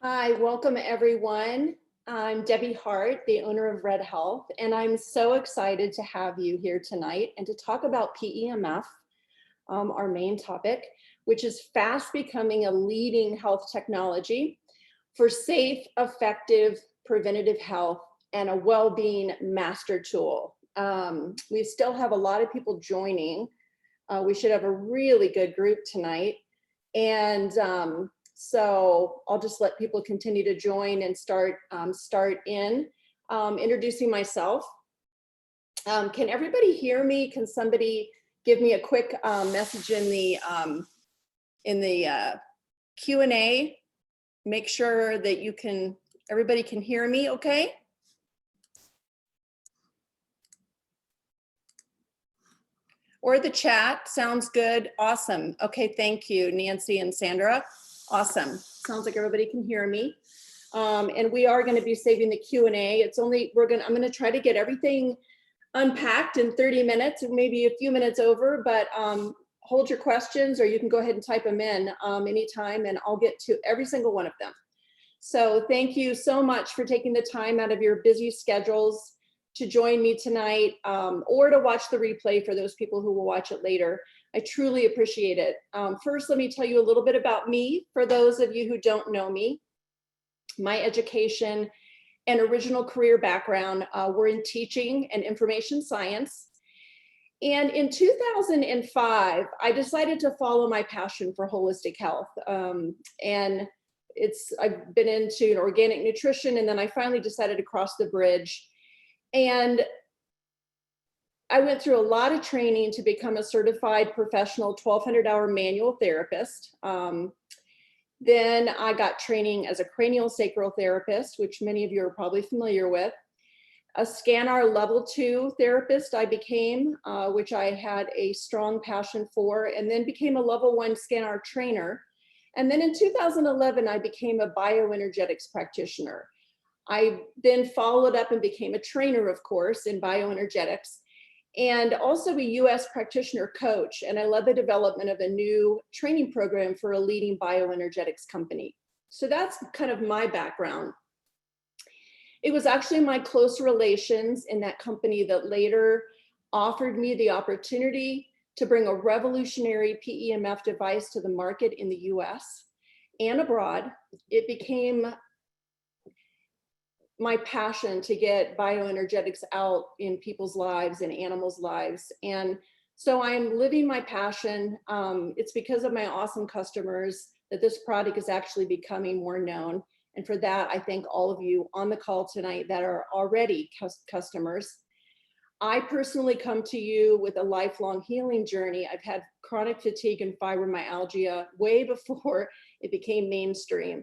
Hi, welcome everyone. I'm Debbie Hart, the owner of RedHealth, and I'm so excited to have you here tonight and to talk about PEMF, our main topic, which is fast becoming a leading health technology for safe, effective, preventative health and a well-being master tool. We still have a lot of people joining. We should have a really good group tonight. And so I'll just let people continue to join and start introducing myself. Can everybody hear me? Can somebody give me a quick message in the Q&A? Make sure that everybody can hear me, okay? Or the chat, sounds good, awesome. Okay, thank you, Nancy and Sandra. Awesome, sounds like everybody can hear me. And we are gonna be saving the Q&A. I'm gonna try to get everything unpacked in 30 minutes, maybe a few minutes over, but hold your questions or you can go ahead and type them in anytime and I'll get to every single one of them. So thank you so much for taking the time out of your busy schedules to join me tonight or to watch the replay for those people who will watch it later. I truly appreciate it. First, let me tell you a little bit about me for those of you who don't know me. My education and original career background were in teaching and information science. And in 2005, I decided to follow my passion for holistic health. I've been into organic nutrition, and then I finally decided to cross the bridge. And I went through a lot of training to become a certified professional 1,200-hour manual therapist. Then I got training as a cranial sacral therapist, which many of you are probably familiar with. A ScanR level 2 therapist I became, which I had a strong passion for, and then became a level 1 ScanR trainer. And then in 2011, I became a bioenergetics practitioner. I then followed up and became a trainer, of course, in bioenergetics, and also a US practitioner coach. And I led the development of a new training program for a leading bioenergetics company. So that's kind of my background. It was actually my close relations in that company that later offered me the opportunity to bring a revolutionary PEMF device to the market in the US and abroad. It became my passion to get bioenergetics out in people's lives and animals' lives. And so I'm living my passion. It's because of my awesome customers that this product is actually becoming more known. And for that, I thank all of you on the call tonight that are already customers. I personally come to you with a lifelong healing journey. I've had chronic fatigue and fibromyalgia way before it became mainstream.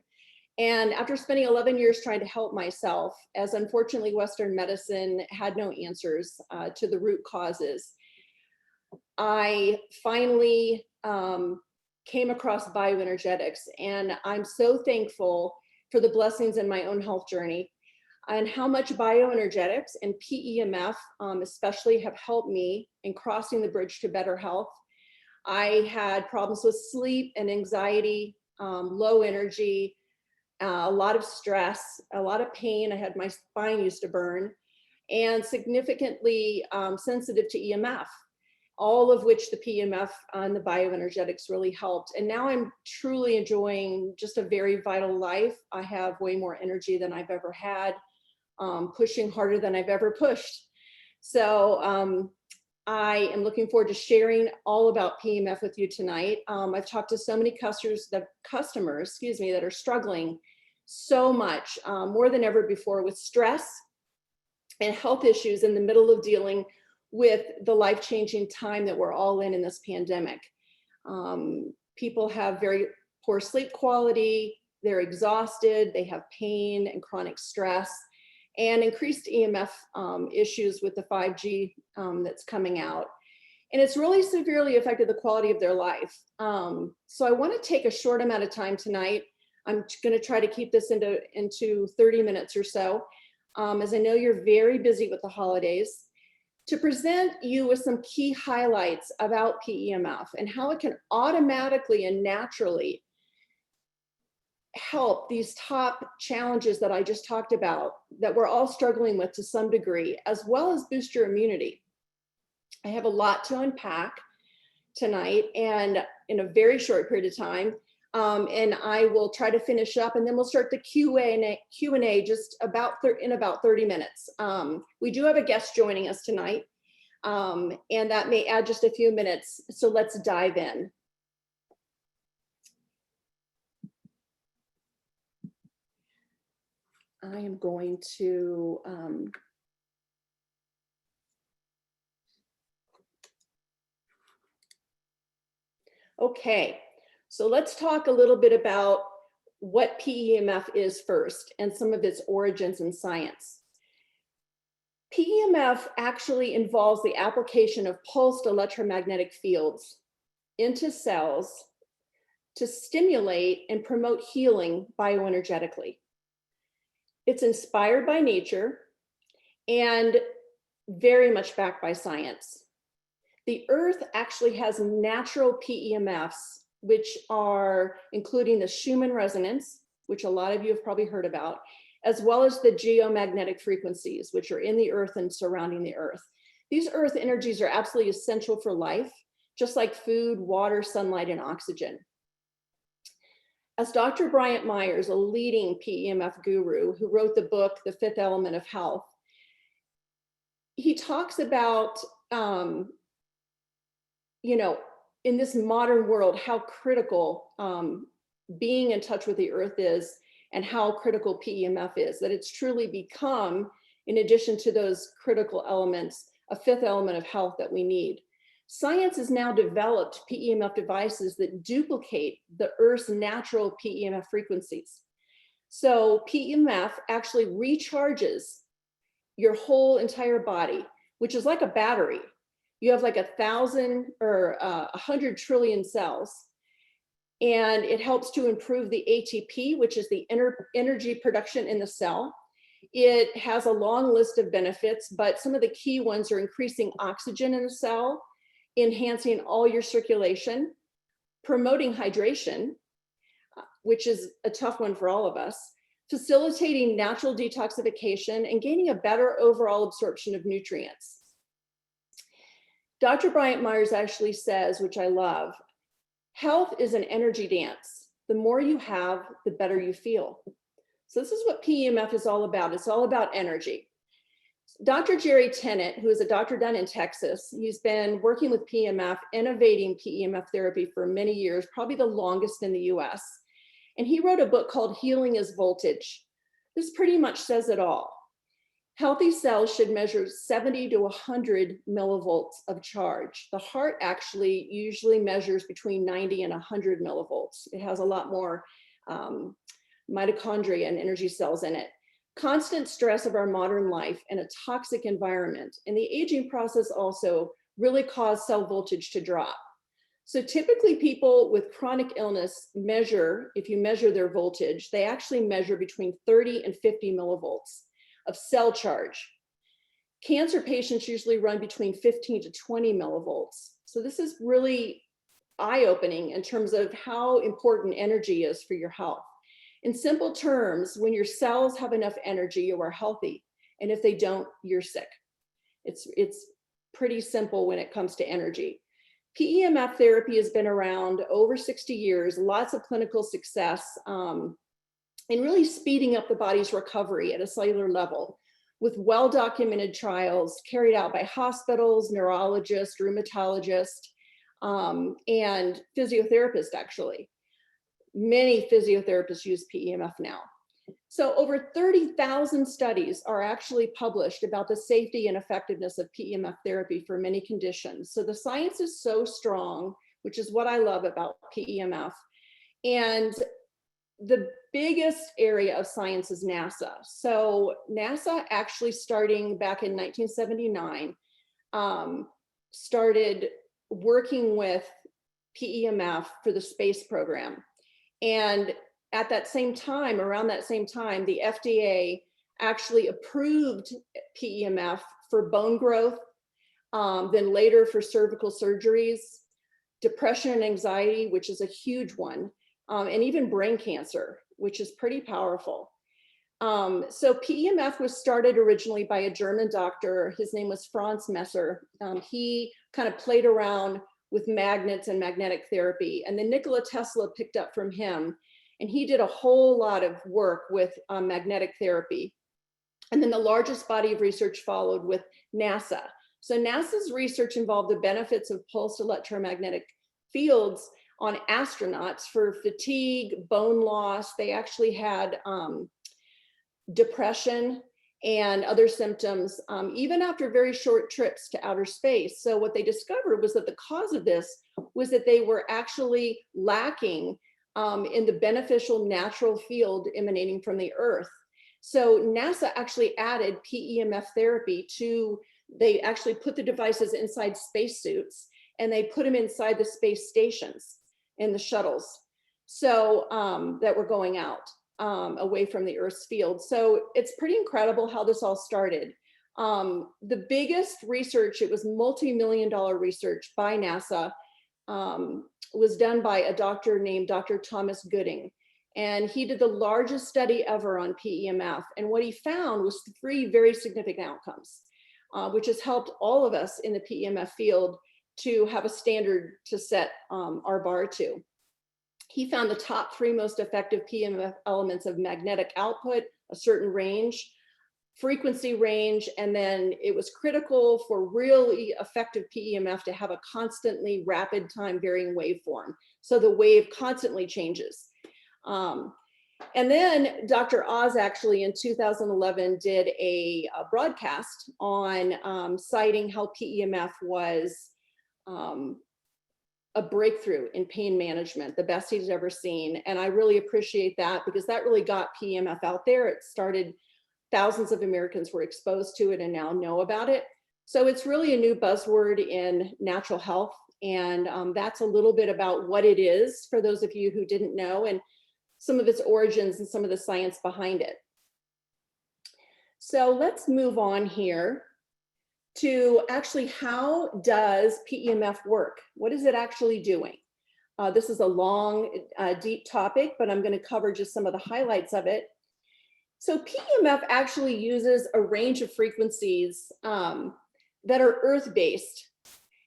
And after spending 11 years trying to help myself, as unfortunately Western medicine had no answers to the root causes, I finally came across bioenergetics. And I'm so thankful for the blessings in my own health journey and how much bioenergetics and PEMF especially have helped me in crossing the bridge to better health. I had problems with sleep and anxiety, low energy, a lot of stress, a lot of pain. I had my spine used to burn, and significantly sensitive to EMF, all of which the PEMF and the bioenergetics really helped. And now I'm truly enjoying just a very vital life. I have way more energy than I've ever had, pushing harder than I've ever pushed. So I am looking forward to sharing all about PEMF with you tonight. I've talked to so many customers that are struggling so much, more than ever before, with stress and health issues in the middle of dealing with the life-changing time that we're all in this pandemic. People have very poor sleep quality, they're exhausted, they have pain and chronic stress, and increased EMF issues with the 5G that's coming out. And it's really severely affected the quality of their life. So I want to take a short amount of time tonight. I'm going to try to keep this into 30 minutes or so, as I know you're very busy with the holidays, to present you with some key highlights about PEMF and how it can automatically and naturally help these top challenges that I just talked about, that we're all struggling with to some degree, as well as boost your immunity. I have a lot to unpack tonight and in a very short period of time. And I will try to finish up, and then we'll start the Q&A just in about 30 minutes. We do have a guest joining us tonight, and that may add just a few minutes. So let's dive in. I am going to okay, so let's talk a little bit about what PEMF is first and some of its origins in science. PEMF actually involves the application of pulsed electromagnetic fields into cells to stimulate and promote healing bioenergetically. It's inspired by nature and very much backed by science. The Earth actually has natural PEMFs, which are including the Schumann resonance, which a lot of you have probably heard about, as well as the geomagnetic frequencies, which are in the Earth and surrounding the Earth. These Earth energies are absolutely essential for life, just like food, water, sunlight, and oxygen. As Dr. Bryant Myers, a leading PEMF guru who wrote the book, The Fifth Element of Health, he talks about, in this modern world, how critical being in touch with the Earth is, and how critical PEMF is, that it's truly become, in addition to those critical elements, a fifth element of health that we need. Science has now developed PEMF devices that duplicate the Earth's natural PEMF frequencies. So PEMF actually recharges your whole entire body, which is like a battery. You have like 1,000 or 100 trillion cells, and it helps to improve the ATP, which is the energy production in the cell. It has a long list of benefits, but some of the key ones are increasing oxygen in the cell, enhancing all your circulation, promoting hydration, which is a tough one for all of us, facilitating natural detoxification, and gaining a better overall absorption of nutrients. Dr. Bryant Myers actually says, which I love, health is an energy dance. The more you have, the better you feel. So this is what PEMF is all about. It's all about energy. Dr. Jerry Tennant, who is a doctor down in Texas, he's been working with PEMF, innovating PEMF therapy for many years, probably the longest in the US. And he wrote a book called Healing is Voltage. This pretty much says it all. Healthy cells should measure 70 to 100 millivolts of charge. The heart actually usually measures between 90 and 100 millivolts. It has a lot more mitochondria and energy cells in it. Constant stress of our modern life and a toxic environment and the aging process also really cause cell voltage to drop. So typically people with chronic illness measure, if you measure their voltage, they actually measure between 30 and 50 millivolts of cell charge. Cancer patients usually run between 15 to 20 millivolts. So this is really eye-opening in terms of how important energy is for your health. In simple terms, when your cells have enough energy, you are healthy. And if they don't, you're sick. It's pretty simple when it comes to energy. PEMF therapy has been around over 60 years, lots of clinical success, and really speeding up the body's recovery at a cellular level with well-documented trials carried out by hospitals, neurologists, rheumatologists, and physiotherapists actually. Many physiotherapists use PEMF now. So over 30,000 studies are actually published about the safety and effectiveness of PEMF therapy for many conditions. So the science is so strong, which is what I love about PEMF. And the biggest area of science is NASA. So NASA actually starting back in 1979, started working with PEMF for the space program. And at that same time, around that same time, the FDA actually approved PEMF for bone growth, then later for cervical surgeries, depression and anxiety, which is a huge one, and even brain cancer. which is pretty powerful. So PEMF was started originally by a German doctor. His name was Franz Messer. He kind of played around with magnets and magnetic therapy, and then Nikola Tesla picked up from him, and he did a whole lot of work with magnetic therapy. And then the largest body of research followed with NASA. So NASA's research involved the benefits of pulsed electromagnetic fields on astronauts for fatigue, bone loss. They actually had depression and other symptoms, even after very short trips to outer space. So what they discovered was that the cause of this was that they were actually lacking in the beneficial natural field emanating from the Earth. So NASA actually added PEMF therapy they actually put the devices inside spacesuits, and they put them inside the space stations in the shuttles. So that were going out away from the Earth's field. So it's pretty incredible how this all started. The biggest research, it was multi-million-dollar research by NASA, was done by a doctor named Dr. Thomas Gooding. And he did the largest study ever on PEMF. And what he found was 3 very significant outcomes, which has helped all of us in the PEMF field to have a standard to set our bar to. He found the top 3 most effective PEMF elements of magnetic output, a certain range, frequency range, and then it was critical for really effective PEMF to have a constantly rapid time varying waveform. So the wave constantly changes. And then Dr. Oz actually in 2011 did a broadcast on citing how PEMF was a breakthrough in pain management, the best he's ever seen. And I really appreciate that because that really got PEMF out there. It started, thousands of Americans were exposed to it and now know about it. So it's really a new buzzword in natural health. And that's a little bit about what it is for those of you who didn't know, and some of its origins and some of the science behind it. So let's move on here to actually, how does PEMF work? What is it actually doing? This is a long, deep topic, but I'm going to cover just some of the highlights of it. So PEMF actually uses a range of frequencies that are earth-based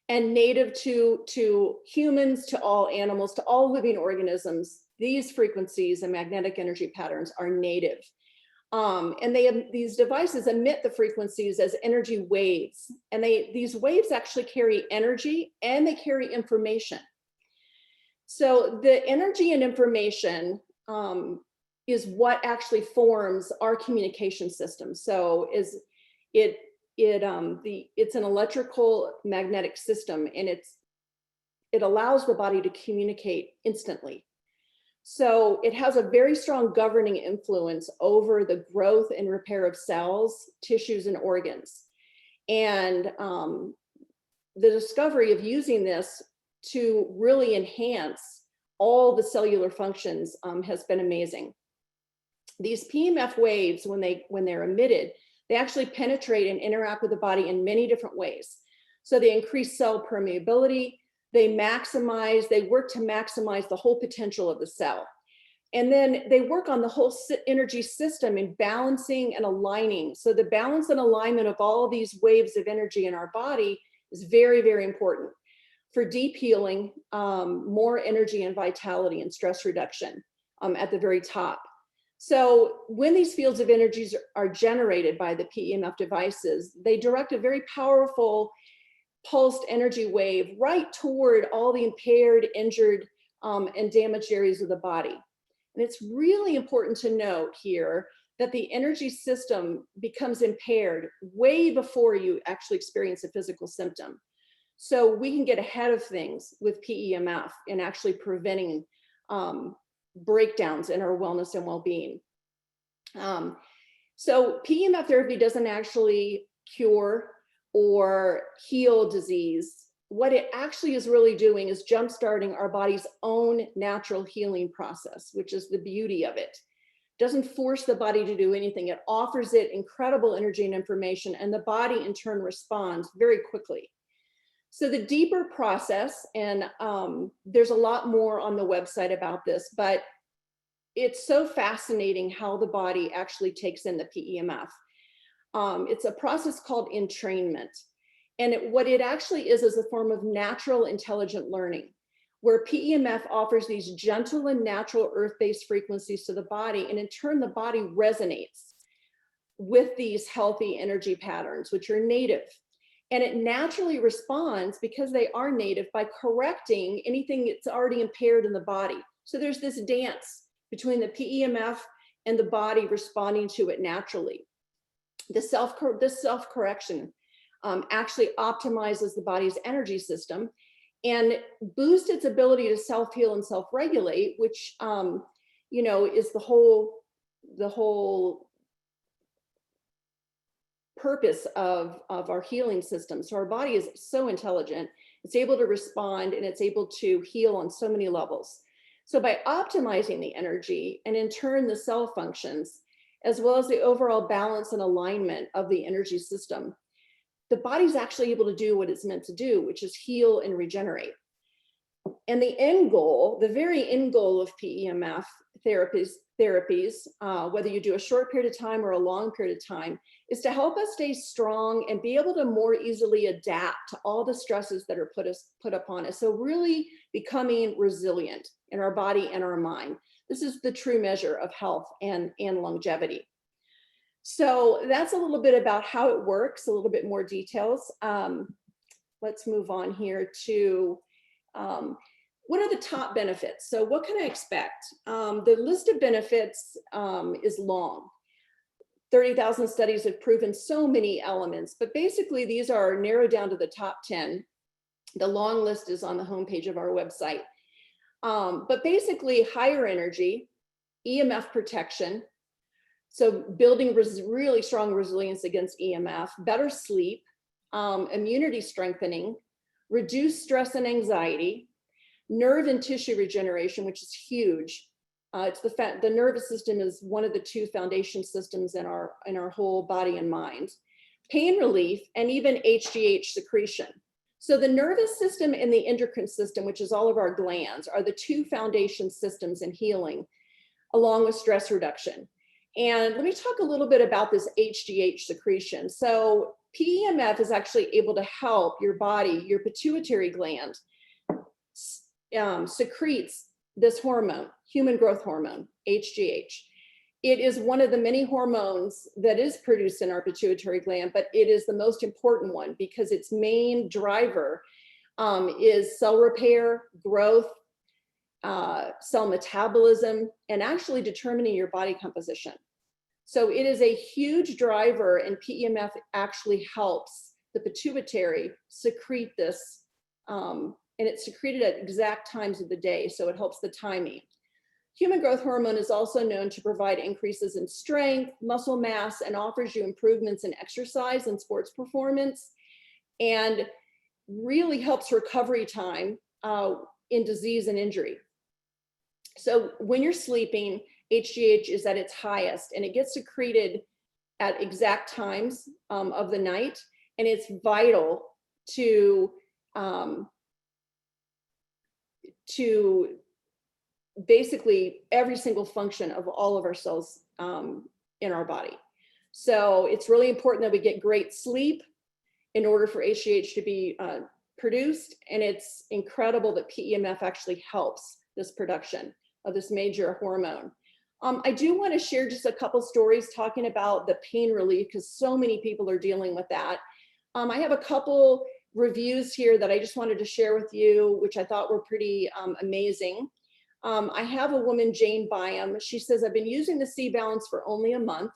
and native to humans, to all animals, to all living organisms. These frequencies and magnetic energy patterns are native. And these devices emit the frequencies as energy waves. And these waves actually carry energy and they carry information. So the energy and information is what actually forms our communication system. So it's an electrical magnetic system, and it allows the body to communicate instantly. So it has a very strong governing influence over the growth and repair of cells, tissues, and organs. And the discovery of using this to really enhance all the cellular functions has been amazing. These PEMF waves, when they're emitted, they actually penetrate and interact with the body in many different ways. So they increase cell permeability, they work to maximize the whole potential of the cell. And then they work on the whole energy system in balancing and aligning. So the balance and alignment of all of these waves of energy in our body is very, very important for deep healing, more energy and vitality and stress reduction at the very top. So when these fields of energies are generated by the PEMF devices, they direct a very powerful pulsed energy wave right toward all the impaired, injured, and damaged areas of the body. And it's really important to note here that the energy system becomes impaired way before you actually experience a physical symptom. So we can get ahead of things with PEMF in actually preventing breakdowns in our wellness and well-being. So PEMF therapy doesn't actually cure or heal disease. What it actually is really doing is jumpstarting our body's own natural healing process, which is the beauty of it. It doesn't force the body to do anything. It offers it incredible energy and information, and the body in turn responds very quickly. So the deeper process, and there's a lot more on the website about this, but it's so fascinating how the body actually takes in the PEMF. It's a process called entrainment. And what it actually is a form of natural intelligent learning, where PEMF offers these gentle and natural earth-based frequencies to the body. And in turn, the body resonates with these healthy energy patterns, which are native. And it naturally responds, because they are native, by correcting anything that's already impaired in the body. So there's this dance between the PEMF and the body responding to it naturally. This self-correction actually optimizes the body's energy system and boosts its ability to self-heal and self-regulate, which is the whole purpose of our healing system. So our body is so intelligent, it's able to respond and it's able to heal on so many levels. So by optimizing the energy and in turn the cell functions, as well as the overall balance and alignment of the energy system, the body's actually able to do what it's meant to do, which is heal and regenerate. And the end goal, the very end goal of PEMF therapies, whether you do a short period of time or a long period of time, is to help us stay strong and be able to more easily adapt to all the stresses that are put upon us. So really becoming resilient in our body and our mind. This is the true measure of health and longevity. So that's a little bit about how it works, a little bit more details. Let's move on here to what are the top benefits? So what can I expect? The list of benefits is long. 30,000 studies have proven so many elements, but basically these are narrowed down to the top 10. The long list is on the homepage of our website. But basically higher energy, EMF protection, so building really strong resilience against EMF, better sleep, immunity strengthening, reduced stress and anxiety, nerve and tissue regeneration, which is huge. The nervous system is one of the two foundation systems in our whole body and mind. Pain relief, and even HGH secretion. So the nervous system and the endocrine system, which is all of our glands, are the two foundation systems in healing, along with stress reduction. And let me talk a little bit about this HGH secretion. So PEMF is actually able to help your body, your pituitary gland, secretes this hormone, human growth hormone, HGH. It is one of the many hormones that is produced in our pituitary gland, but it is the most important one because its main driver is cell repair, growth, cell metabolism, and actually determining your body composition. So it is a huge driver, and PEMF actually helps the pituitary secrete this, and it's secreted at exact times of the day, so it helps the timing. Human growth hormone is also known to provide increases in strength, muscle mass, and offers you improvements in exercise and sports performance, and really helps recovery time in disease and injury. So when you're sleeping, HGH is at its highest, and it gets secreted at exact times of the night, and it's vital to basically every single function of all of our cells in our body. So it's really important that we get great sleep in order for HGH to be produced, and it's incredible that PEMF actually helps this production of this major hormone. I do want to share just a couple stories talking about the pain relief, because so many people are dealing with that. I have a couple reviews here that I just wanted to share with you, which I thought were pretty amazing. I have a woman, Jane Byam. She says, I've been using the c.Balance for only a month.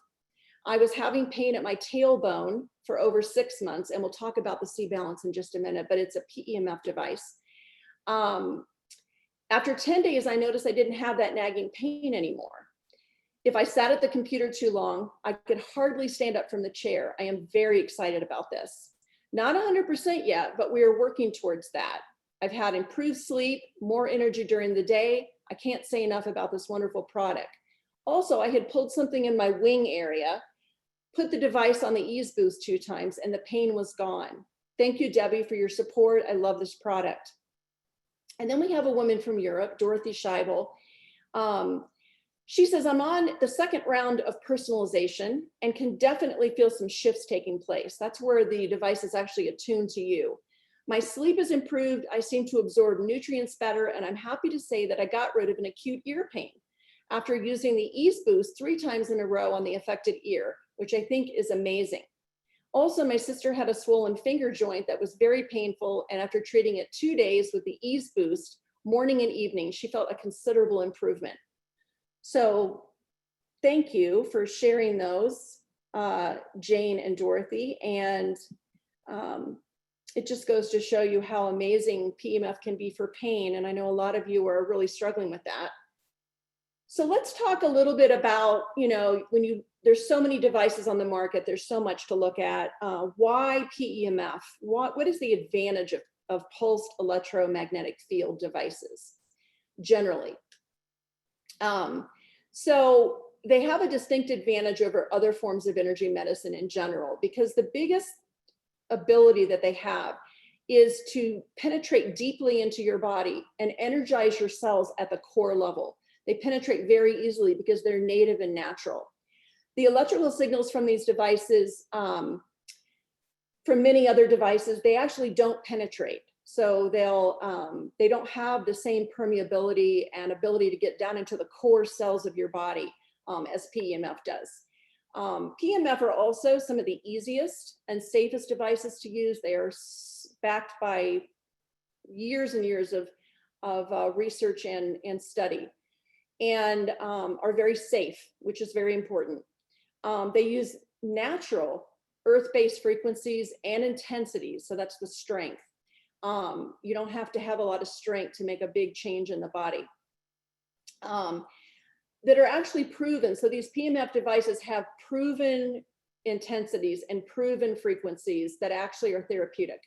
I was having pain at my tailbone for over 6 months, and we'll talk about the c.Balance in just a minute, but it's a PEMF device. After 10 days, I noticed I didn't have that nagging pain anymore. If I sat at the computer too long, I could hardly stand up from the chair. I am very excited about this. Not 100% yet, but we are working towards that. I've had improved sleep, more energy during the day. I can't say enough about this wonderful product. Also, I had pulled something in my wing area, put the device on the ease boost 2 times, and the pain was gone. Thank you, Debbie, for your support. I love this product. And then we have a woman from Europe, Dorothy Scheibel. She says, I'm on the second round of personalization and can definitely feel some shifts taking place. That's where the device is actually attuned to you. My sleep is improved. I seem to absorb nutrients better. And I'm happy to say that I got rid of an acute ear pain after using the Ease Boost 3 times in a row on the affected ear, which I think is amazing. Also, my sister had a swollen finger joint that was very painful. And after treating it 2 days with the Ease Boost, morning and evening, she felt a considerable improvement. So thank you for sharing those, Jane and Dorothy. And it just goes to show you how amazing PEMF can be for pain. And I know a lot of you are really struggling with that. So let's talk a little bit about, there's so many devices on the market, there's so much to look at. Why PEMF? What is the advantage of pulsed electromagnetic field devices generally? So they have a distinct advantage over other forms of energy medicine in general, because the biggest ability that they have is to penetrate deeply into your body and energize your cells at the core level. They penetrate very easily because they're native and natural. The electrical signals from these devices, from many other devices, they actually don't penetrate. So they don't have the same permeability and ability to get down into the core cells of your body as PEMF does. PEMF are also some of the easiest and safest devices to use. They are backed by years and years of research and study, and are very safe, which is very important. They use natural earth-based frequencies and intensities, so that's the strength. You don't have to have a lot of strength to make a big change in the body. That are actually proven. So these PEMF devices have proven intensities and proven frequencies that actually are therapeutic.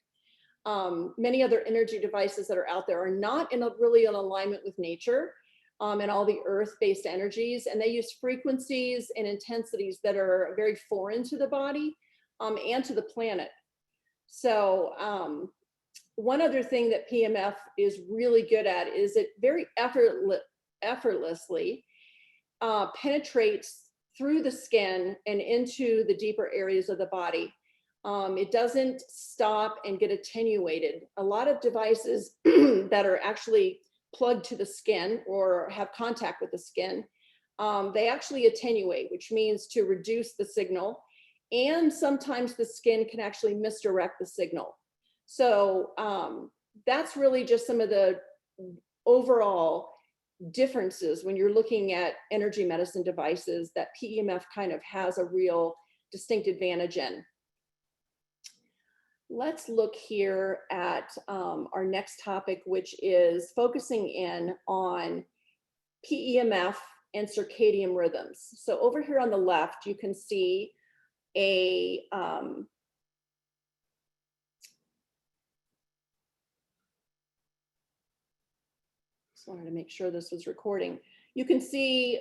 Many other energy devices that are out there are not really in alignment with nature and all the earth-based energies, and they use frequencies and intensities that are very foreign to the body and to the planet. So one other thing that PEMF is really good at is it very effortlessly penetrates through the skin and into the deeper areas of the body. It doesn't stop and get attenuated. A lot of devices that are actually plugged to the skin or have contact with the skin, they actually attenuate, which means to reduce the signal. And sometimes the skin can actually misdirect the signal. So that's really just some of the overall differences when you're looking at energy medicine devices that PEMF kind of has a real distinct advantage in. Let's look here at our next topic, which is focusing in on PEMF and circadian rhythms. So over here on the left, you can see a just wanted to make sure this was recording. You can see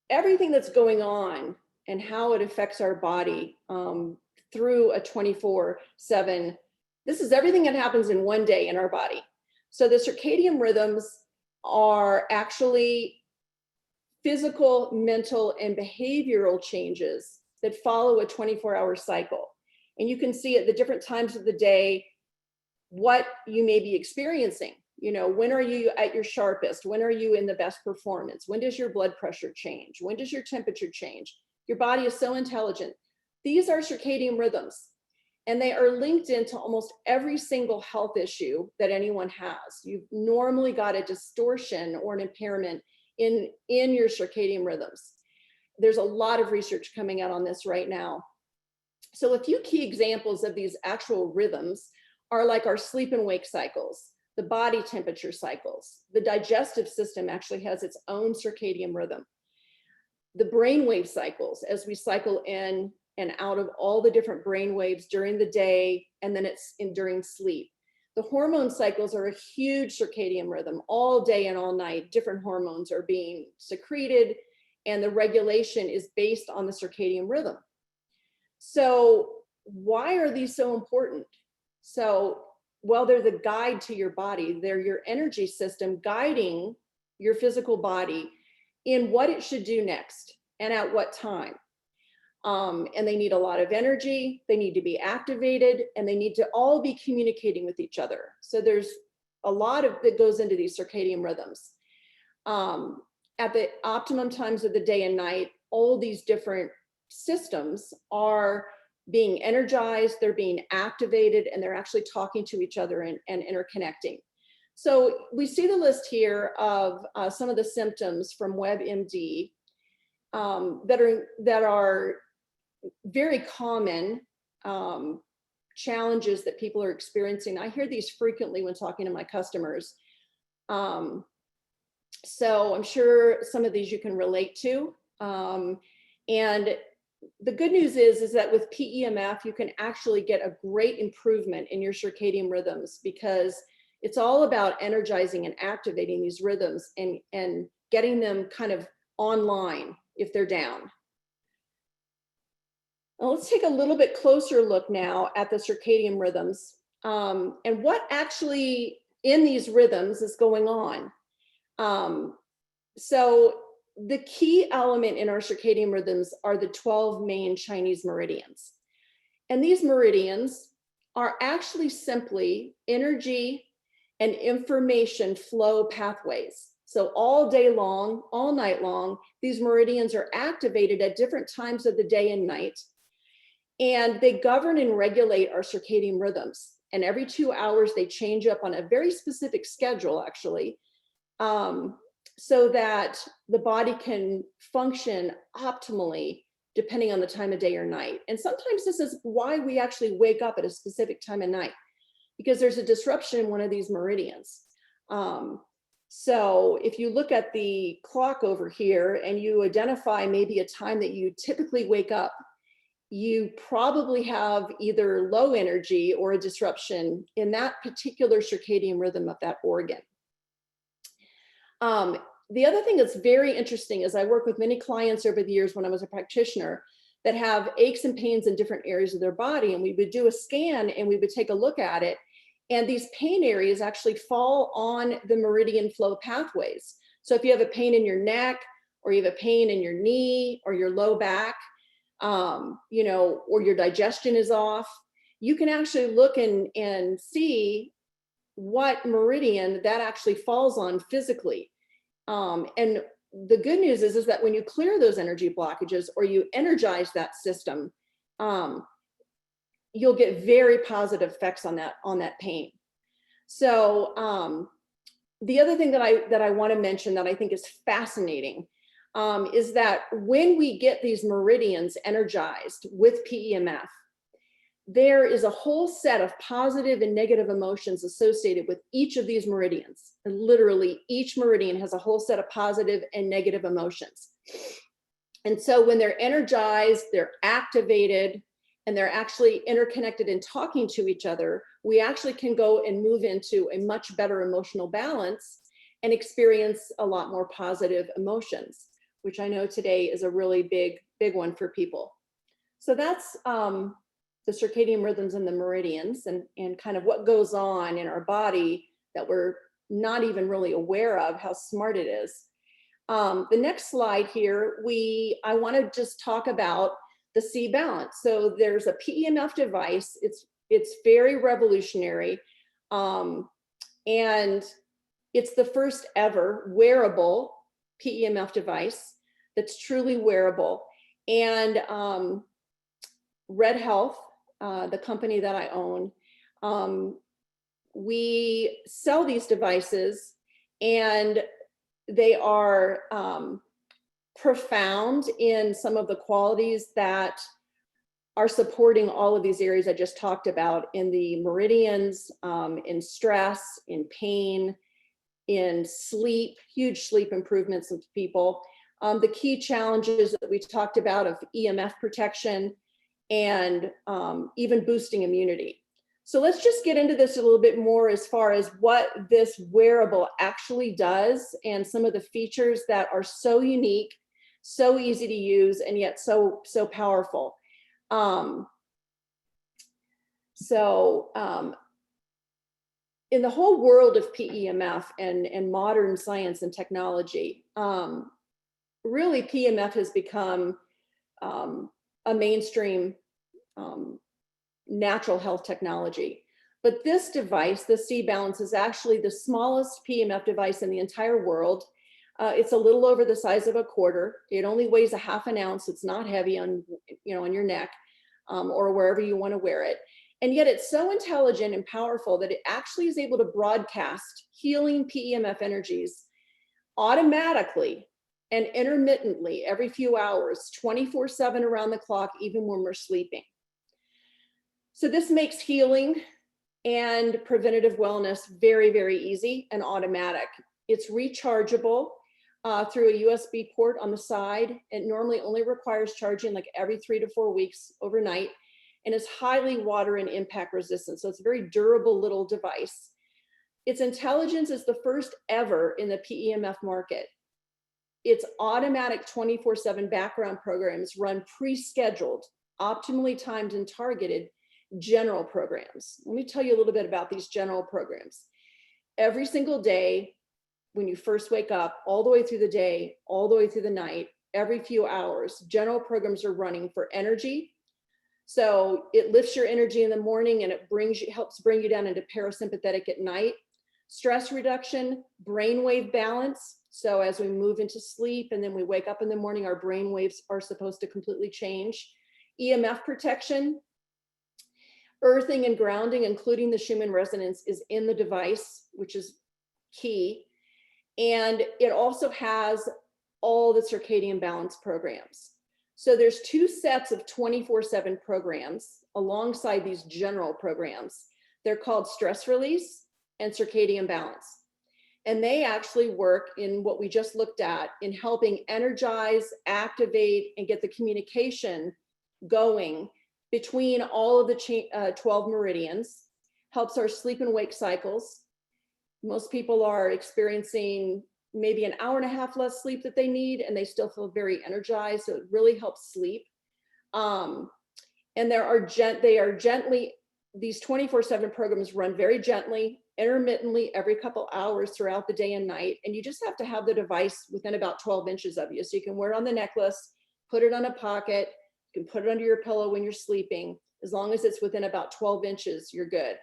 everything that's going on and how it affects our body through a 24/7. This is everything that happens in one day in our body. So the circadian rhythms are actually physical, mental, and behavioral changes that follow a 24-hour cycle. And you can see at the different times of the day what you may be experiencing. When are you at your sharpest? When are you in the best performance? When does your blood pressure change? When does your temperature change? Your body is so intelligent. These are circadian rhythms, and they are linked into almost every single health issue that anyone has. You've normally got a distortion or an impairment in your circadian rhythms. There's a lot of research coming out on this right now. So a few key examples of these actual rhythms are like our sleep and wake cycles, the body temperature cycles. The digestive system actually has its own circadian rhythm. The brainwave cycles, as we cycle in and out of all the different brain waves during the day, and then during sleep. The hormone cycles are a huge circadian rhythm. All day and all night, different hormones are being secreted, and the regulation is based on the circadian rhythm. So why are these so important? So, well, they're the guide to your body. They're your energy system guiding your physical body in what it should do next and at what time. And they need a lot of energy, they need to be activated, and they need to all be communicating with each other. So there's a lot of that goes into these circadian rhythms. At the optimum times of the day and night, all these different systems are being energized, they're being activated, and they're actually talking to each other and interconnecting. So we see the list here of some of the symptoms from WebMD that are very common challenges that people are experiencing. I hear these frequently when talking to my customers. So I'm sure some of these you can relate to. And the good news is that with PEMF, you can actually get a great improvement in your circadian rhythms, because it's all about energizing and activating these rhythms and getting them kind of online if they're down. Now let's take a little bit closer look now at the circadian rhythms and what actually in these rhythms is going on. So the key element in our circadian rhythms are the 12 main Chinese meridians. And these meridians are actually simply energy and information flow pathways. So all day long, all night long, these meridians are activated at different times of the day and night. And they govern and regulate our circadian rhythms. And every 2 hours, they change up on a very specific schedule, actually, so that the body can function optimally depending on the time of day or night. And sometimes this is why we actually wake up at a specific time of night, because there's a disruption in one of these meridians. So if you look at the clock over here and you identify maybe a time that you typically wake up, you probably have either low energy or a disruption in that particular circadian rhythm of that organ. The other thing that's very interesting is I work with many clients over the years when I was a practitioner that have aches and pains in different areas of their body, and we would do a scan and we would take a look at it, and these pain areas actually fall on the meridian flow pathways. So if you have a pain in your neck, or you have a pain in your knee or your low back, you know, or your digestion is off, you can actually look and see what meridian that actually falls on physically. And the good news is that when you clear those energy blockages or you energize that system, you'll get very positive effects on that pain. So the other thing that I want to mention that I think is fascinating is that when we get these meridians energized with PEMF, there is a whole set of positive and negative emotions associated with each of these meridians. And literally, each meridian has a whole set of positive and negative emotions. And so when they're energized, they're activated, and they're actually interconnected and talking to each other, we actually can go and move into a much better emotional balance and experience a lot more positive emotions, which I know today is a really big one for people. So that's the circadian rhythms and the meridians and kind of what goes on in our body that we're not even really aware of how smart it is. The next slide here, I want to just talk about the c.Balance. So there's a PEMF device. It's very revolutionary. And it's the first ever wearable PEMF device that's truly wearable. And RedHealth, the company that I own, we sell these devices, and they are profound in some of the qualities that are supporting all of these areas I just talked about in the meridians, in stress, in pain, in sleep, huge sleep improvements of people. The key challenges that we talked about of EMF protection and even boosting immunity. So let's just get into this a little bit more as far as what this wearable actually does and some of the features that are so unique, so easy to use, and yet so powerful. In the whole world of PEMF and modern science and technology, really PEMF has become um, a mainstream um, natural health technology. But this device, the c.Balance, is actually the smallest PEMF device in the entire world. It's a little over the size of a quarter. It only weighs a half an ounce. It's not heavy on, on your neck or wherever you want to wear it. And yet it's so intelligent and powerful that it actually is able to broadcast healing PEMF energies automatically and intermittently every few hours, 24/7 around the clock, even when we're sleeping. So this makes healing and preventative wellness very, very easy and automatic. It's rechargeable through a USB port on the side. It normally only requires charging like every 3 to 4 weeks overnight, and is highly water and impact resistant. So it's a very durable little device. Its intelligence is the first ever in the PEMF market. Its automatic 24/7 background programs run pre-scheduled, optimally timed and targeted general programs. Let me tell you a little bit about these general programs. Every single day, when you first wake up, all the way through the day, all the way through the night, every few hours, general programs are running for energy. So it lifts your energy in the morning and it helps bring you down into parasympathetic at night. Stress reduction, brainwave balance. So as we move into sleep and then we wake up in the morning, our brain waves are supposed to completely change. EMF protection, earthing and grounding, including the Schumann resonance, is in the device, which is key. And it also has all the circadian balance programs. So there's two sets of 24/7 programs alongside these general programs. They're called stress release and circadian balance. And they actually work in what we just looked at in helping energize, activate, and get the communication going between all of the 12 meridians, helps our sleep and wake cycles. Most people are experiencing maybe an hour and a half less sleep that they need, and they still feel very energized. So it really helps sleep. And they are gently, these 24/7 programs run very gently, intermittently every couple hours throughout the day and night. And you just have to have the device within about 12 inches of you. So you can wear it on the necklace, put it on a pocket, you can put it under your pillow when you're sleeping. As long as it's within about 12 inches, you're good.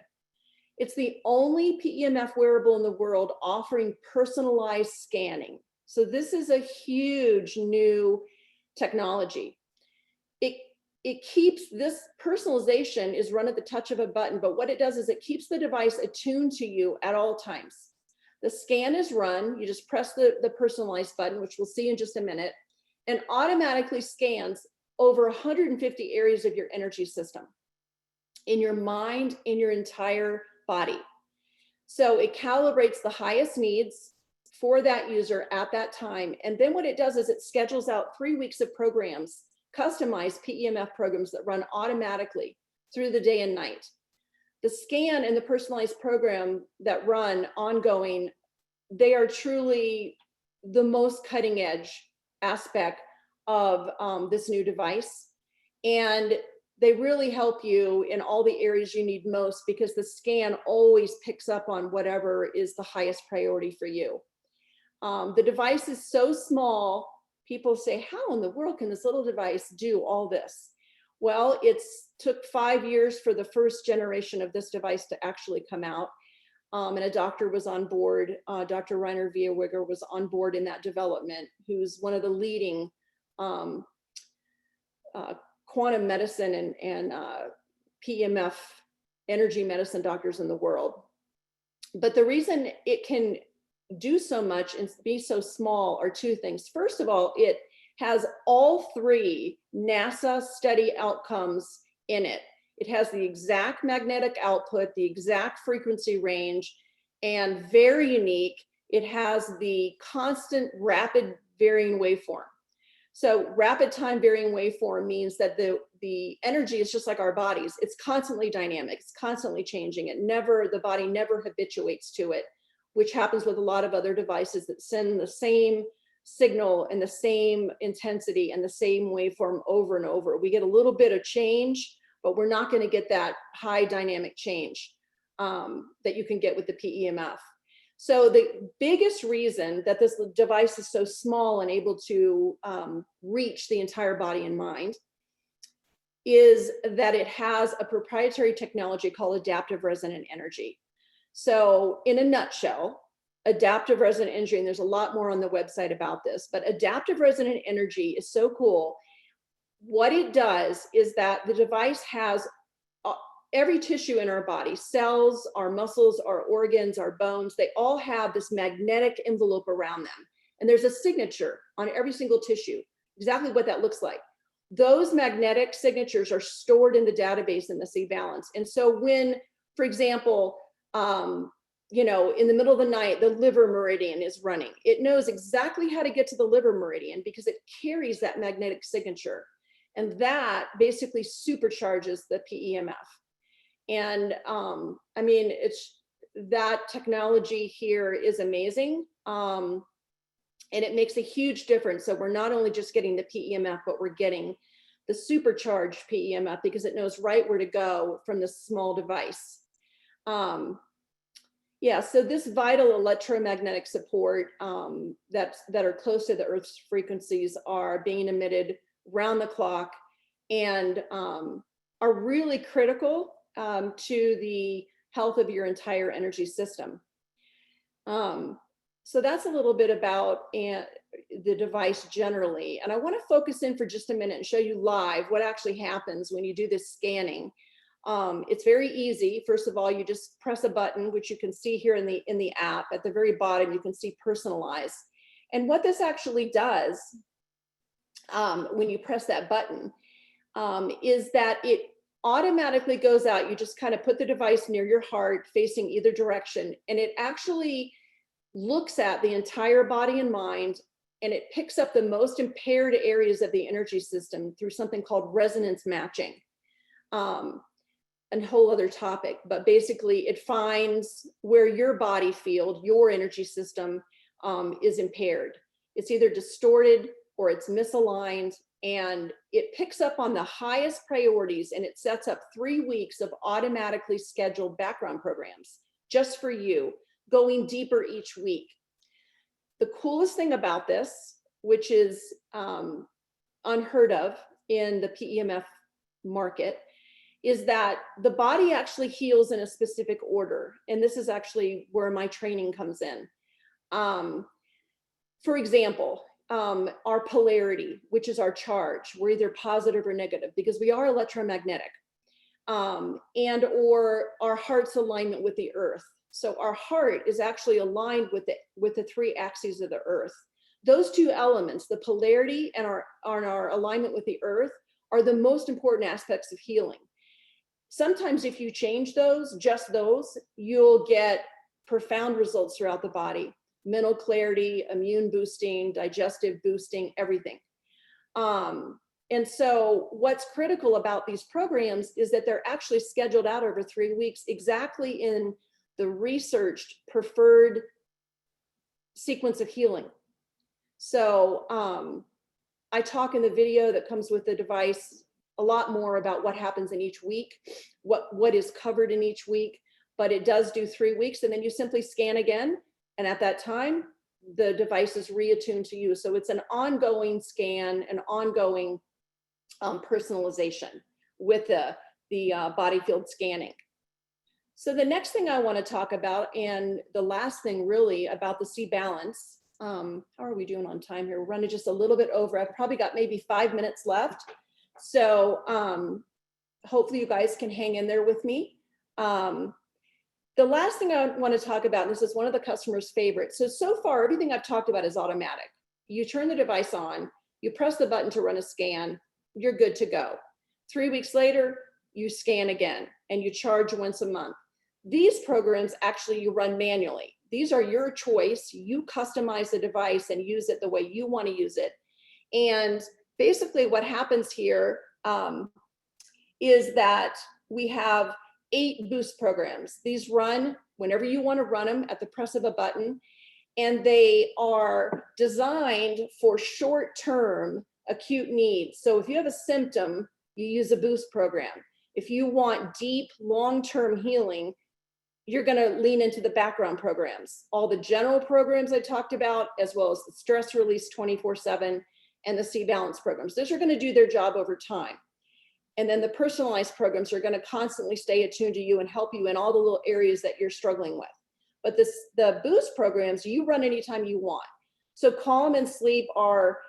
It's the only PEMF wearable in the world offering personalized scanning. So this is a huge new technology. It keeps, this personalization is run at the touch of a button, but what it does is it keeps the device attuned to you at all times. The scan is run, you just press the personalized button, which we'll see in just a minute, and automatically scans over 150 areas of your energy system, in your mind, in your entire body. So it calibrates the highest needs for that user at that time. And then what it does is it schedules out 3 weeks of programs, customized PEMF programs that run automatically through the day and night. The scan and the personalized program that run ongoing, they are truly the most cutting edge aspect of this new device. And they really help you in all the areas you need most, because the scan always picks up on whatever is the highest priority for you. The device is so small, people say, how in the world can this little device do all this? Well, it's took 5 years for the first generation of this device to actually come out. And a doctor was on board, Dr. Rainer Viewegger was on board in that development, who's one of the leading quantum medicine and PEMF energy medicine doctors in the world. But the reason it can do so much and be so small are two things. First of all, it has all 3 NASA study outcomes in it. It has the exact magnetic output, the exact frequency range, and very unique, it has the constant rapid varying waveform. So rapid time varying waveform means that the energy is just like our bodies. It's constantly dynamic, it's constantly changing. The body never habituates to it, which happens with a lot of other devices that send the same signal and the same intensity and the same waveform over and over. We get a little bit of change, but we're not going to get that high dynamic change that you can get with the PEMF. So the biggest reason that this device is so small and able to reach the entire body and mind is that it has a proprietary technology called adaptive resonant energy. So in a nutshell, adaptive resonant energy, and there's a lot more on the website about this, but adaptive resonant energy is so cool. What it does is that the device has every tissue in our body, cells, our muscles, our organs, our bones, they all have this magnetic envelope around them. And there's a signature on every single tissue, exactly what that looks like. Those magnetic signatures are stored in the database in the c.Balance. And so when, for example, you know, in the middle of the night, the liver meridian is running, it knows exactly how to get to the liver meridian because it carries that magnetic signature. And that basically supercharges the PEMF. And I mean, that technology here is amazing. And it makes a huge difference. So we're not only just getting the PEMF, but we're getting the supercharged PEMF because it knows right where to go from this small device. Yeah, so this vital electromagnetic support that are close to the Earth's frequencies are being emitted round the clock and are really critical to the health of your entire energy system. So that's a little bit about the device generally. And I want to focus in for just a minute and show you live what actually happens when you do this scanning. It's very easy. First of all, you just press a button, which you can see here in the app. At the very bottom, you can see personalize. And what this actually does when you press that button is that it automatically goes out. You just kind of put the device near your heart facing either direction, and it actually looks at the entire body and mind, and it picks up the most impaired areas of the energy system through something called resonance matching. A whole other topic, but basically it finds where your body field, your energy system is impaired. It's either distorted or it's misaligned, and it picks up on the highest priorities, and it sets up 3 weeks of automatically scheduled background programs just for you, going deeper each week. The coolest thing about this, which is unheard of in the PEMF market, is that the body actually heals in a specific order. And this is actually where my training comes in. For example, our polarity, which is our charge, we're either positive or negative because we are electromagnetic, and or our heart's alignment with the earth. So our heart is actually aligned with the 3 axes of the earth. Those 2 elements, the polarity and our alignment with the earth, are the most important aspects of healing. Sometimes if you change those, just those, you'll get profound results throughout the body. Mental clarity, immune boosting, digestive boosting, everything. And so what's critical about these programs is that they're actually scheduled out over 3 weeks, exactly in the researched preferred sequence of healing. So I talk in the video that comes with the device a lot more about what happens in each week, what is covered in each week, but it does do 3 weeks, and then you simply scan again. And at that time, the device is reattuned to you. So it's an ongoing scan, an ongoing personalization with the body field scanning. So the next thing I want to talk about, and the last thing really about the c.Balance, how are we doing on time here? We're running just a little bit over. I've probably got maybe 5 minutes left. So hopefully you guys can hang in there with me. The last thing I want to talk about, and this is one of the customer's favorites. So far, everything I've talked about is automatic. You turn the device on, you press the button to run a scan, you're good to go. 3 weeks later, you scan again, and you charge once a month. These programs actually you run manually. These are your choice. You customize the device and use it the way you want to use it. And basically what happens here is that we have 8 boost programs. These run whenever you want to run them at the press of a button, and they are designed for short-term acute needs. So if you have a symptom, you use a boost program. If you want deep, long-term healing, you're going to lean into the background programs, all the general programs I talked about, as well as the stress release 24/7 and the c.Balance programs. Those are going to do their job over time. And then the personalized programs are going to constantly stay attuned to you and help you in all the little areas that you're struggling with. But the boost programs, you run anytime you want. So calm and sleep are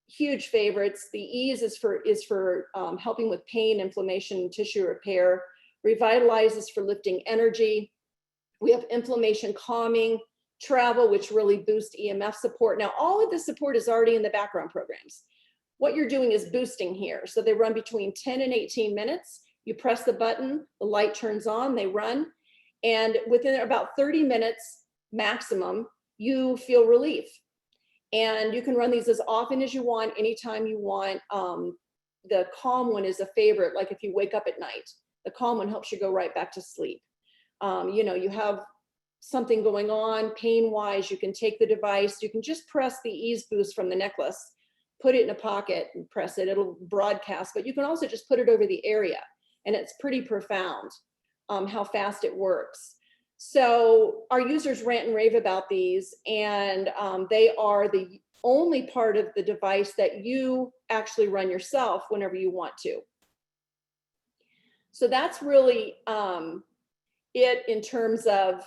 huge favorites. The ease is for helping with pain, inflammation, tissue repair. Revitalize is for lifting energy. We have inflammation calming, travel, which really boosts EMF support. Now, all of this support is already in the background programs. What you're doing is boosting here. So they run between 10 and 18 minutes. You press the button, the light turns on, they run. And within about 30 minutes maximum, you feel relief. And you can run these as often as you want, anytime you want. The calm one is a favorite, like if you wake up at night. The calm one helps you go right back to sleep. You have something going on pain-wise, you can take the device, you can just press the ease boost from the necklace, put it in a pocket and press it, it'll broadcast, but you can also just put it over the area. And it's pretty profound how fast it works. So our users rant and rave about these, and they are the only part of the device that you actually run yourself whenever you want to. So that's really it in terms of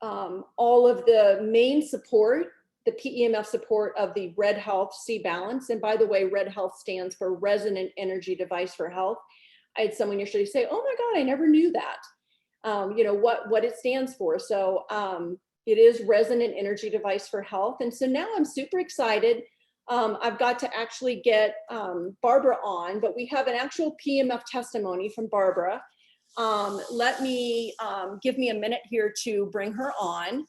all of the main support, the PEMF support of the RedHealth c.Balance. And by the way, RedHealth stands for Resonant Energy Device for Health. I had someone yesterday say, oh my God, I never knew that. What it stands for. So it is Resonant Energy Device for Health. And so now I'm super excited. I've got to actually get Barbara on, but we have an actual PEMF testimony from Barbara. Let me give me a minute here to bring her on.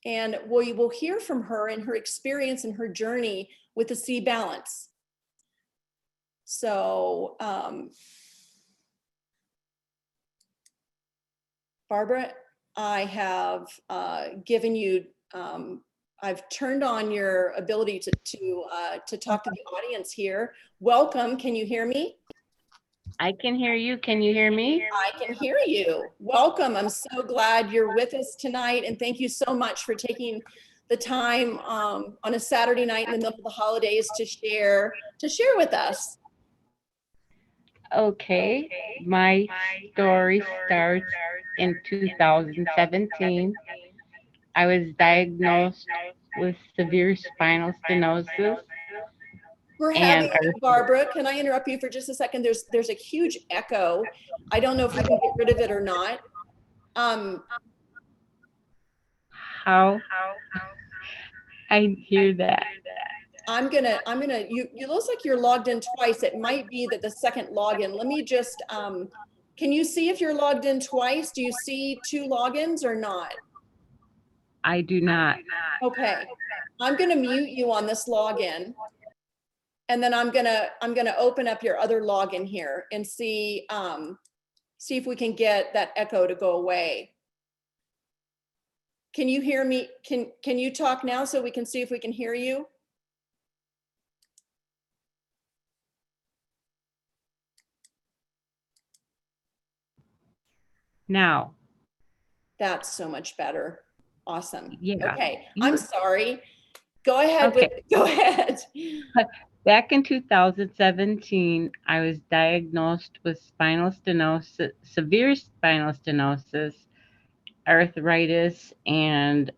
And we will hear from her and her experience and her journey with the c.Balance. So, Barbara, I have given you, I've turned on your ability to talk to the audience here. Welcome, can you hear me? I can hear you. Can you hear me? I can hear you. Welcome. I'm so glad you're with us tonight. And thank you so much for taking the time on a Saturday night in the middle of the holidays to share with us. Okay. My story starts in 2017. I was diagnosed with severe spinal stenosis. We're having, Barbara, can I interrupt you for just a second? There's a huge echo. I don't know if we can get rid of it or not. How? I hear that. You looks like you're logged in twice. It might be that the second login. Let me just, can you see if you're logged in twice? Do you see two logins or not? I do not. Okay. I'm gonna mute you on this login. And then I'm gonna open up your other login here and see if we can get that echo to go away. Can you hear me? Can you talk now so we can see if we can hear you? Now. That's so much better. Awesome. Yeah. Okay. I'm sorry. Go ahead. Okay. Go ahead. Back in 2017, I was diagnosed with spinal stenosis, severe spinal stenosis, arthritis, and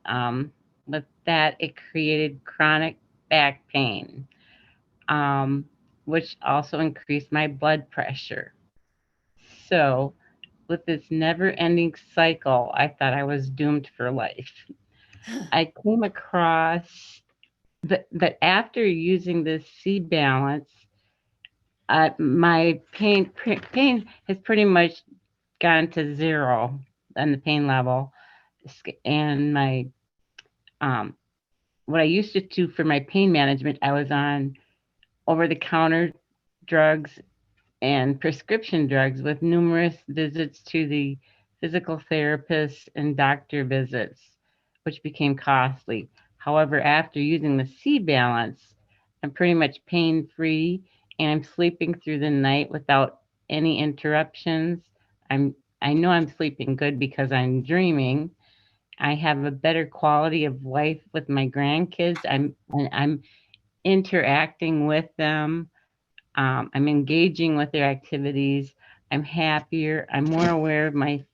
with that, it created chronic back pain, which also increased my blood pressure. So, with this never-ending cycle, I thought I was doomed for life. I came across, but after using this c.Balance, my pain has pretty much gone to zero on the pain level, and my what I used to do for my pain management, I was on over-the-counter drugs and prescription drugs with numerous visits to the physical therapist and doctor visits, which became costly. However, after using the c.Balance, I'm pretty much pain-free and I'm sleeping through the night without any interruptions. I know I'm sleeping good because I'm dreaming. I have a better quality of life with my grandkids. I'm interacting with them. I'm engaging with their activities. I'm happier. I'm more aware of my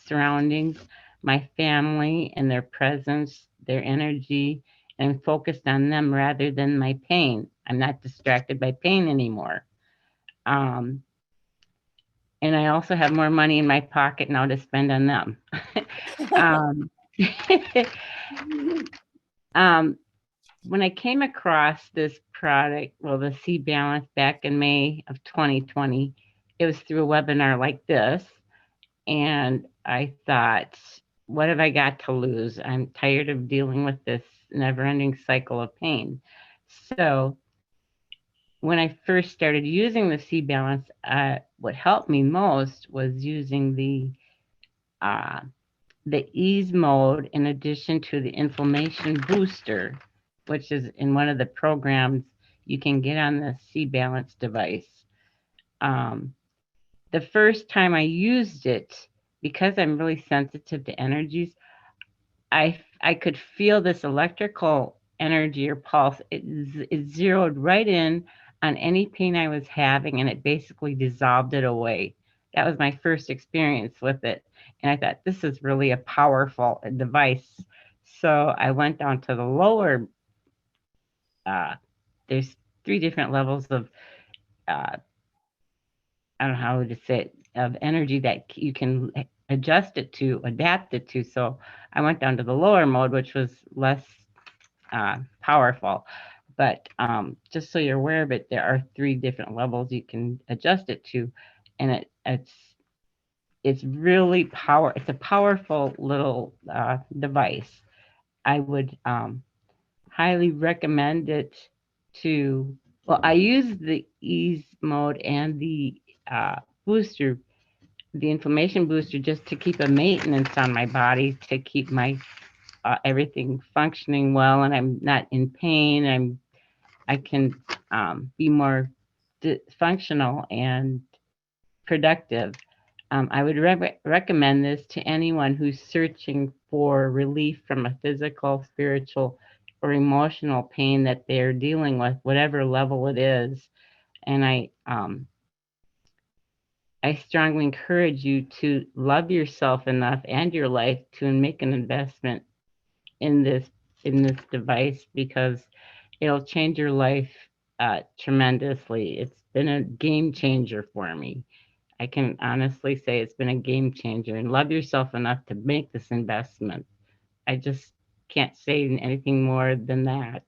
surroundings, my family and their presence, their energy, and focused on them rather than my pain. I'm not distracted by pain anymore. Um, and I also have more money in my pocket now to spend on them. um, um, when I came across this product, well, the c.Balance back in May of 2020, it was through a webinar like this. And I thought, what have I got to lose? I'm tired of dealing with this never ending cycle of pain. So when I first started using the c.Balance, what helped me most was using uh, the ease mode in addition to the inflammation booster, which is in one of the programs you can get on the c.Balance device. Um, the first time I used it, because I'm really sensitive to energies, I could feel this electrical energy or pulse. It zeroed right in on any pain I was having, and it basically dissolved it away. That was my first experience with it, and I thought this is really a powerful device. So I went down to the lower. Uh, there's 3 different levels of I don't know how to say it, of energy that you can adjust it to, adapt it to. So I went down to the lower mode, which was less powerful. But just so you're aware of it, there are 3 different levels you can adjust it to, and it's really It's a powerful little device. I would highly recommend it to. Well, I use the ease mode and the booster, the inflammation booster, just to keep a maintenance on my body, to keep my everything functioning well, and I'm not in pain. I can be more functional and productive. I would recommend this to anyone who's searching for relief from a physical, spiritual, or emotional pain that they're dealing with, whatever level it is. And I strongly encourage you to love yourself enough and your life to make an investment in this device, because it'll change your life tremendously. It's been a game changer for me. I can honestly say it's been a game changer, and love yourself enough to make this investment. I just can't say anything more than that.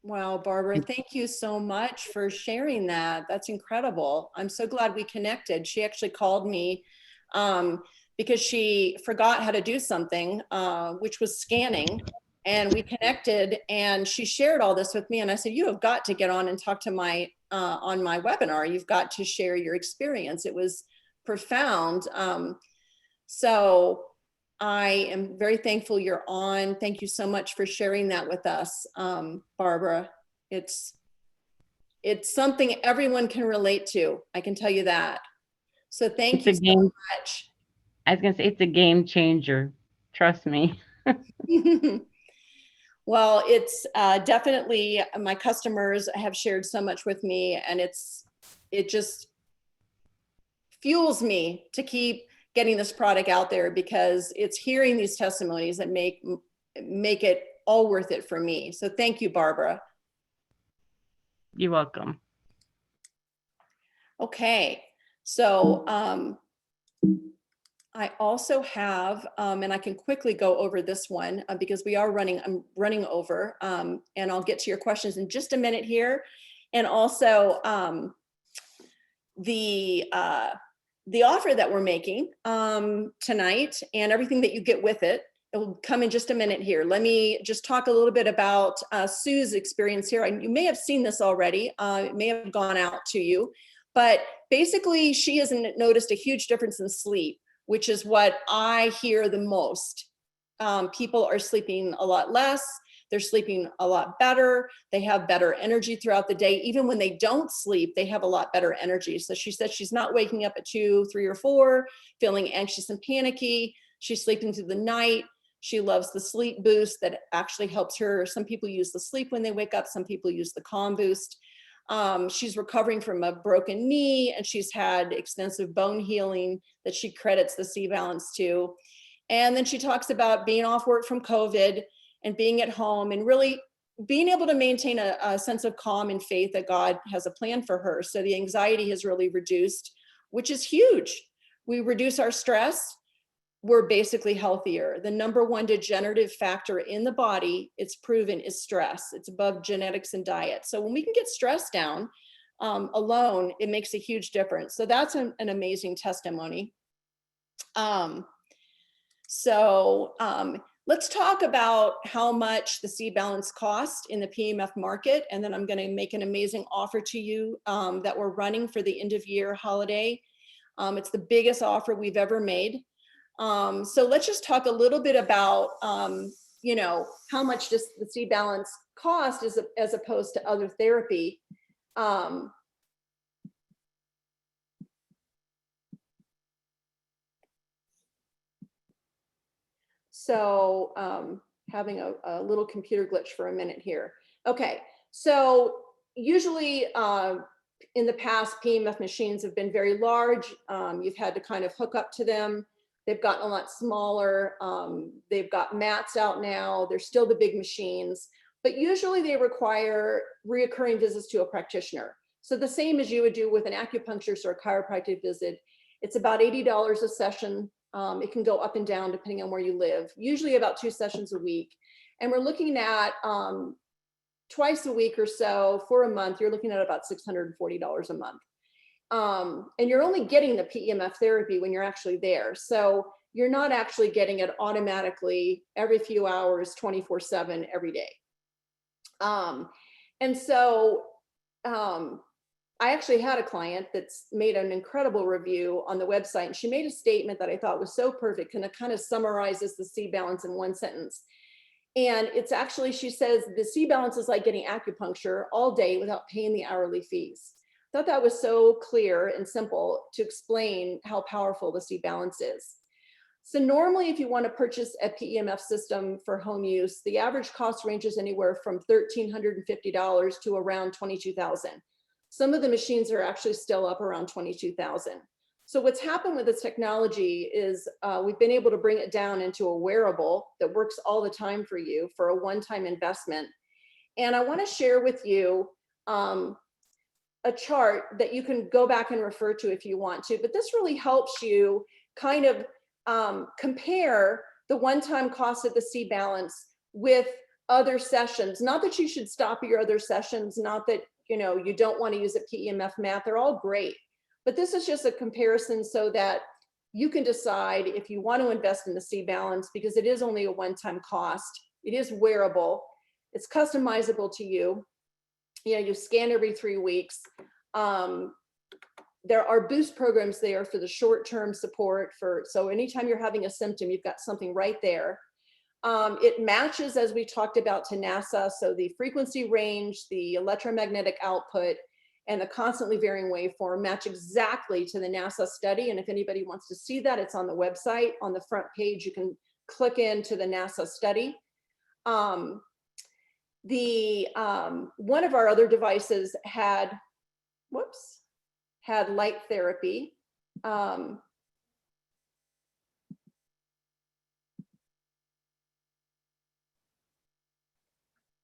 Wow, Barbara, thank you so much for sharing that. That's incredible. I'm so glad we connected. She actually called me because she forgot how to do something, which was scanning. And we connected and she shared all this with me. And I said, you have got to get on and talk to my, on my webinar. You've got to share your experience. It was profound. So I am very thankful you're on. Thank you so much for sharing that with us, Barbara. It's something everyone can relate to. I can tell you that. So thank you so much. I was going to say, it's a game changer. Trust me. Well, it's definitely, my customers have shared so much with me, and it just fuels me to keep getting this product out there, because it's hearing these testimonies that make it all worth it for me. So thank you, Barbara. You're welcome. Okay, so I also have, and I can quickly go over this one because I'm running over, and I'll get to your questions in just a minute here. And also the offer that we're making tonight and everything that you get with it. It will come in just a minute here. Let me just talk a little bit about Sue's experience here. You may have seen this already. It may have gone out to you, but basically she hasn't noticed a huge difference in sleep, which is what I hear the most. People are sleeping a lot less. They're sleeping a lot better. They have better energy throughout the day. Even when they don't sleep, they have a lot better energy. So she said she's not waking up at 2, 3, or 4, feeling anxious and panicky. She's sleeping through the night. She loves the sleep boost that actually helps her. Some people use the sleep when they wake up. Some people use the calm boost. She's recovering from a broken knee, and she's had extensive bone healing that she credits the c.Balance to. And then she talks about being off work from COVID and being at home and really being able to maintain a sense of calm and faith that God has a plan for her. So the anxiety has really reduced, which is huge. We reduce our stress, we're basically healthier. The number one degenerative factor in the body, it's proven, is stress. It's above genetics and diet. So when we can get stress down alone, it makes a huge difference. So that's an amazing testimony. Let's talk about how much the c.Balance costs in the PEMF market. And then I'm going to make an amazing offer to you that we're running for the end of year holiday. It's the biggest offer we've ever made. So let's just talk a little bit about, how much does the c.Balance cost as opposed to other therapy. Having a little computer glitch for a minute here. Okay, so usually in the past, PEMF machines have been very large. You've had to kind of hook up to them. They've gotten a lot smaller. They've got mats out now. They're still the big machines, but usually they require reoccurring visits to a practitioner. So the same as you would do with an acupuncturist or a chiropractic visit. It's about $80 a session. It can go up and down depending on where you live, usually about 2 sessions a week. And we're looking at twice a week or so for a month, you're looking at about $640 a month. And you're only getting the PEMF therapy when you're actually there. So you're not actually getting it automatically every few hours, 24/7 every day. I actually had a client that's made an incredible review on the website, and she made a statement that I thought was so perfect, and it kind of summarizes the c.Balance in one sentence. And it's actually, she says, the c.Balance is like getting acupuncture all day without paying the hourly fees. I thought that was so clear and simple to explain how powerful the c.Balance is. So normally, if you want to purchase a PEMF system for home use, the average cost ranges anywhere from $1,350 to around $22,000. Some of the machines are actually still up around $22,000. So what's happened with this technology is we've been able to bring it down into a wearable that works all the time for you for a one-time investment. And I want to share with you a chart that you can go back and refer to if you want to, but this really helps you kind of compare the one-time cost of the c.Balance with other sessions. Not that you should stop your other sessions, not that you don't want to use a PEMF mat, they're all great. But this is just a comparison so that you can decide if you want to invest in the c.Balance, because it is only a one-time cost. It is wearable. It's customizable to you. You scan every 3 weeks. There are boost programs there for the short-term support so anytime you're having a symptom, you've got something right there. It matches, as we talked about, to NASA. So the frequency range, the electromagnetic output, and the constantly varying waveform match exactly to the NASA study. And if anybody wants to see that, it's on the website. On the front page, you can click into the NASA study. One of our other devices had light therapy.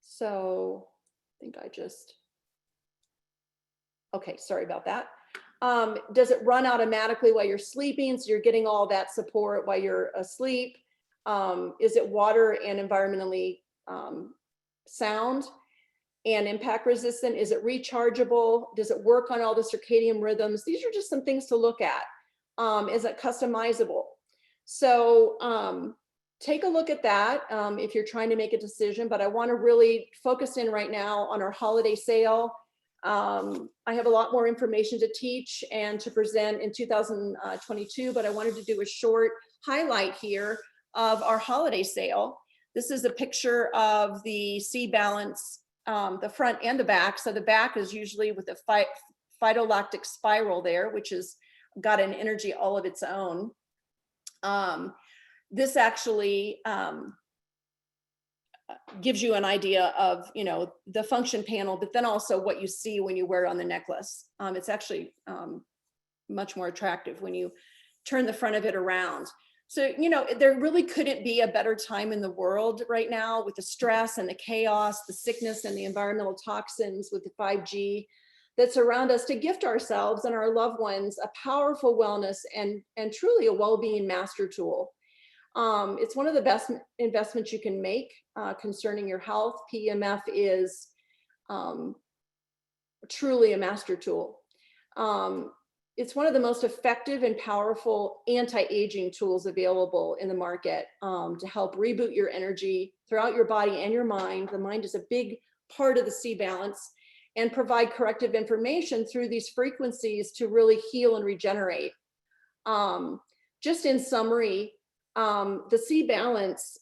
So I think okay, sorry about that. Does it run automatically while you're sleeping? So you're getting all that support while you're asleep. Is it water and environmentally sound and impact resistant? Is it rechargeable? Does it work on all the circadian rhythms? These are just some things to look at. Is it customizable? So take a look at that if you're trying to make a decision, but I want to really focus in right now on our holiday sale. I have a lot more information to teach and to present in 2022, but I wanted to do a short highlight here of our holiday sale. This is a picture of the c.Balance, the front and the back. So the back is usually with a phytolactic spiral there, which has got an energy all of its own. This actually gives you an idea of, you know, the function panel, but then also what you see when you wear it on the necklace. It's actually much more attractive when you turn the front of it around. So, you know, there really couldn't be a better time in the world right now with the stress and the chaos, the sickness and the environmental toxins with the 5G that's around us, to gift ourselves and our loved ones a powerful wellness and truly a well-being master tool. It's one of the best investments you can make concerning your health. PEMF is truly a master tool. It's one of the most effective and powerful anti-aging tools available in the market to help reboot your energy throughout your body and your mind. The mind is a big part of the c.Balance, and provide corrective information through these frequencies to really heal and regenerate. Just in summary, the c.Balance,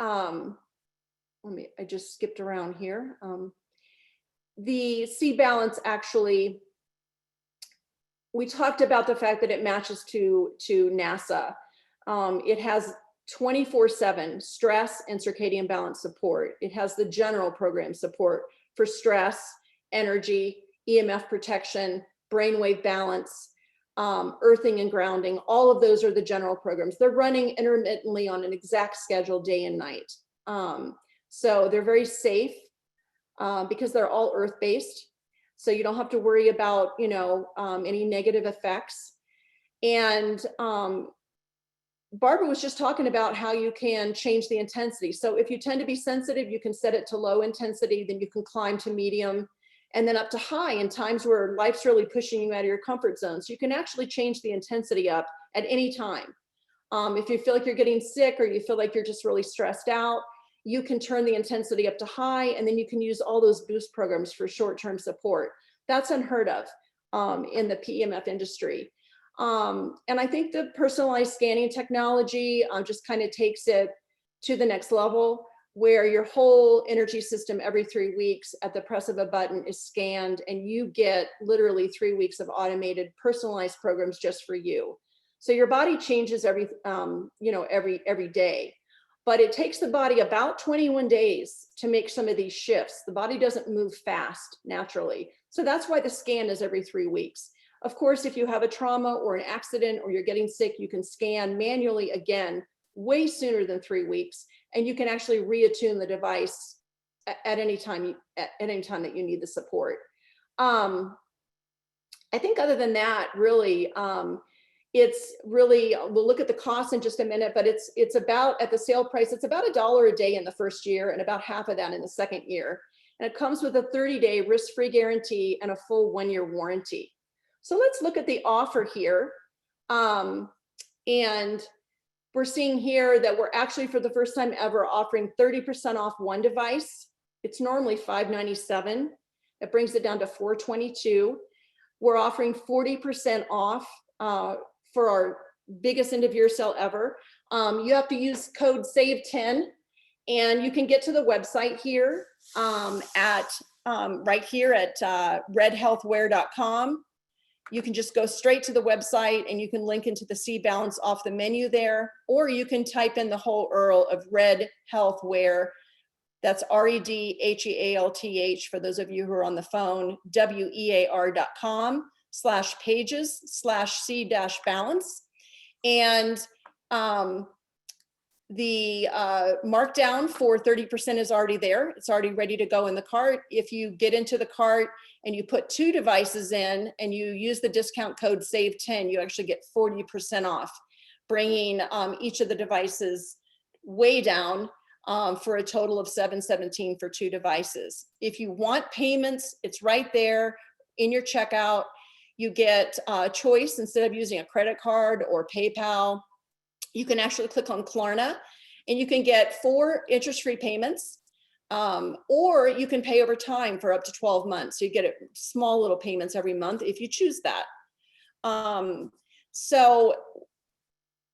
I just skipped around here. The c.Balance actually, we talked about the fact that it matches to NASA. It has 24/7 stress and circadian balance support. It has the general program support for stress, energy, EMF protection, brainwave balance, earthing and grounding. All of those are the general programs. They're running intermittently on an exact schedule, day and night. So they're very safe because they're all earth-based. So you don't have to worry about, you know, any negative effects. And Barbara was just talking about how you can change the intensity. So if you tend to be sensitive, you can set it to low intensity, then you can climb to medium, and then up to high in times where life's really pushing you out of your comfort zone. So you can actually change the intensity up at any time. If you feel like you're getting sick or you feel like you're just really stressed out, you can turn the intensity up to high, and then you can use all those boost programs for short-term support. That's unheard of in the PEMF industry. And I think the personalized scanning technology just kind of takes it to the next level, where your whole energy system every 3 weeks at the press of a button is scanned, and you get literally 3 weeks of automated personalized programs just for you. So your body changes every day, but it takes the body about 21 days to make some of these shifts. The body doesn't move fast naturally. So that's why the scan is every 3 weeks. Of course, if you have a trauma or an accident or you're getting sick, you can scan manually again way sooner than 3 weeks, and you can actually reattune the device at any time that you need the support. I think other than that, really, it's really, we'll look at the cost in just a minute, but it's about, at the sale price, it's about $1 a day in the first year and about half of that in the second year. And it comes with a 30-day risk-free guarantee and a full 1-year warranty. So let's look at the offer here. And we're seeing here that we're actually, for the first time ever, offering 30% off one device. It's normally $597. It brings it down to $422. We're offering 40% off for our biggest end of year sale ever. You have to use code SAVE10, and you can get to the website here right here at redhealthwear.com. You can just go straight to the website and you can link into the c.Balance off the menu there, or you can type in the whole URL of RedHealth Wear. That's RedHealth for those of you who are on the phone, wear.com/pages/c-balance. And the markdown for 30% is already there. It's already ready to go in the cart. If you get into the cart and you put 2 devices in and you use the discount code SAVE10, you actually get 40% off, bringing each of the devices way down for a total of $717 for 2 devices. If you want payments, it's right there in your checkout. You get a choice. Instead of using a credit card or PayPal, you can actually click on Klarna, and you can get 4 interest-free payments, or you can pay over time for up to 12 months. So you get small little payments every month if you choose that. So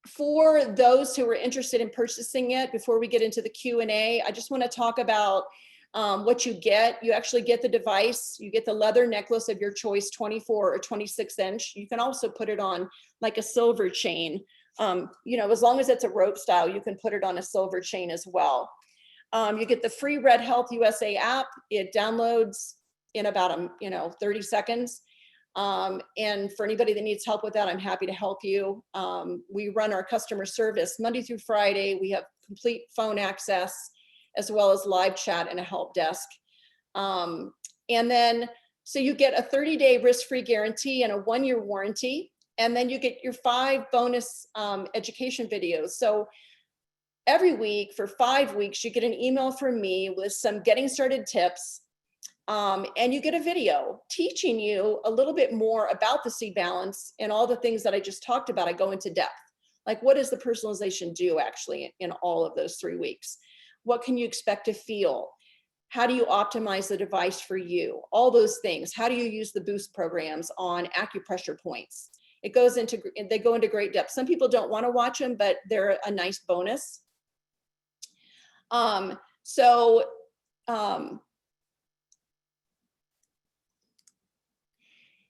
for those who are interested in purchasing it, before we get into the Q&A, I just want to talk about what you get. You actually get the device. You get the leather necklace of your choice, 24 or 26 inch. You can also put it on like a silver chain. As long as it's a rope style, you can put it on a silver chain as well. You get the free RedHealth USA app. It downloads in about 30 seconds. And for anybody that needs help with that, I'm happy to help you. We run our customer service Monday through Friday. We have complete phone access, as well as live chat and a help desk. And then, so you get a 30-day risk-free guarantee and a 1-year warranty. And then you get your 5 bonus education videos. So every week for 5 weeks, you get an email from me with some getting started tips. And you get a video teaching you a little bit more about the c.Balance and all the things that I just talked about. I go into depth. Like, what does the personalization do actually in all of those 3 weeks? What can you expect to feel? How do you optimize the device for you? All those things. How do you use the boost programs on acupressure points? They go into great depth. Some people don't want to watch them, but they're a nice bonus.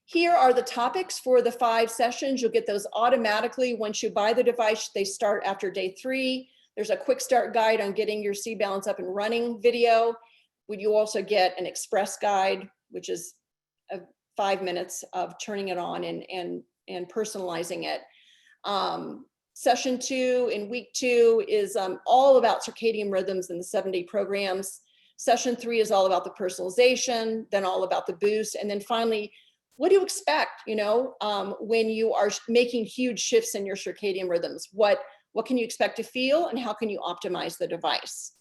Here are the topics for the 5 sessions. You'll get those automatically once you buy the device. They start after day 3. There's a quick start guide on getting your c.Balance up and running video. You also get an express guide, which is 5 minutes of turning it on and personalizing it. Session 2 in week 2 is all about circadian rhythms and the 7-day programs. Session 3 is all about the personalization, then all about the boost. And then finally, what do you expect, when you are making huge shifts in your circadian rhythms? What can you expect to feel, and how can you optimize the device?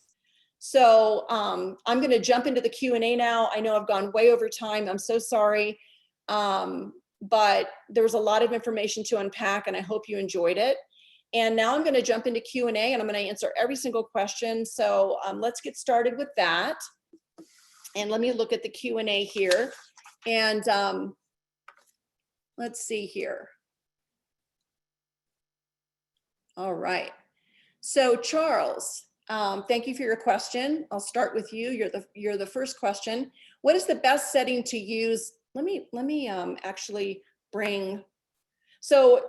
So I'm going to jump into the Q&A now. I know I've gone way over time. I'm so sorry. But there's a lot of information to unpack, and I hope you enjoyed it. And now I'm going to jump into Q&A, and I'm going to answer every single question. So let's get started with that. And let me look at the Q&A here. And let's see here. All right. So Charles, thank you for your question. I'll start with you. You're the first question. What is the best setting to use? Let me actually bring. So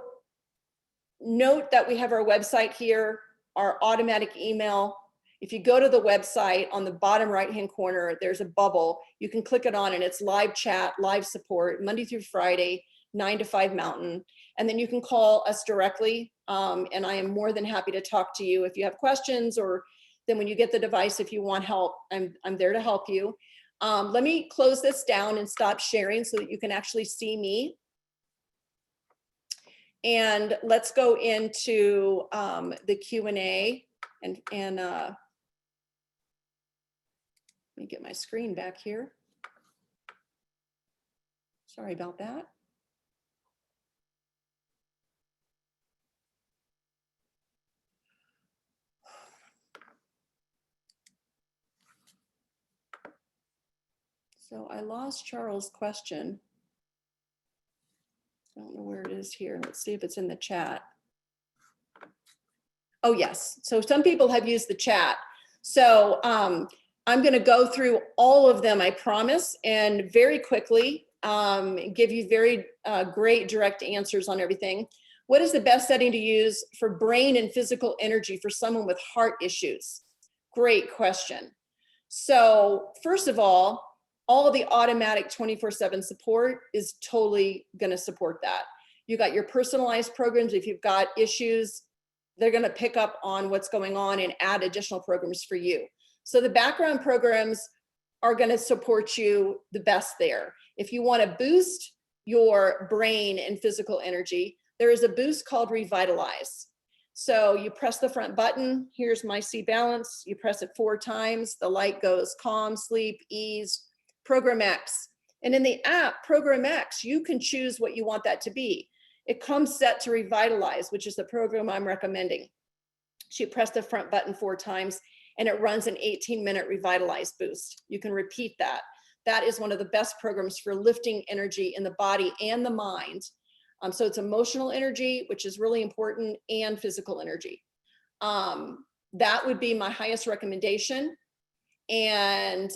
note that we have our website here, our automatic email. If you go to the website, on the bottom right-hand corner, there's a bubble. You can click it on, and it's live chat, live support, Monday through Friday, 9 to 5 Mountain. And then you can call us directly. And I am more than happy to talk to you if you have questions, or then when you get the device, if you want help, I'm there to help you. Let me close this down and stop sharing so that you can actually see me. And let's go into the Q&A and let me get my screen back here. Sorry about that. So I lost Charles' question. I don't know where it is here. Let's see if it's in the chat. Oh, yes. So some people have used the chat. So I'm going to go through all of them, I promise, and very quickly give you very great direct answers on everything. What is the best setting to use for brain and physical energy for someone with heart issues? Great question. So first of all the automatic 24/7 support is totally going to support that. You got your personalized programs. If you've got issues, they're going to pick up on what's going on and add additional programs for you. So the background programs are going to support you the best there. If you want to boost your brain and physical energy, there is a boost called Revitalize. So you press the front button. Here's my c.Balance. You press it 4 times. The light goes calm, sleep, ease, Program X. And in the app, Program X, you can choose what you want that to be. It comes set to Revitalize, which is the program I'm recommending. So you press the front button 4 times, and it runs an 18-minute Revitalize boost. You can repeat that. That is one of the best programs for lifting energy in the body and the mind. So it's emotional energy, which is really important, and physical energy. That would be my highest recommendation. And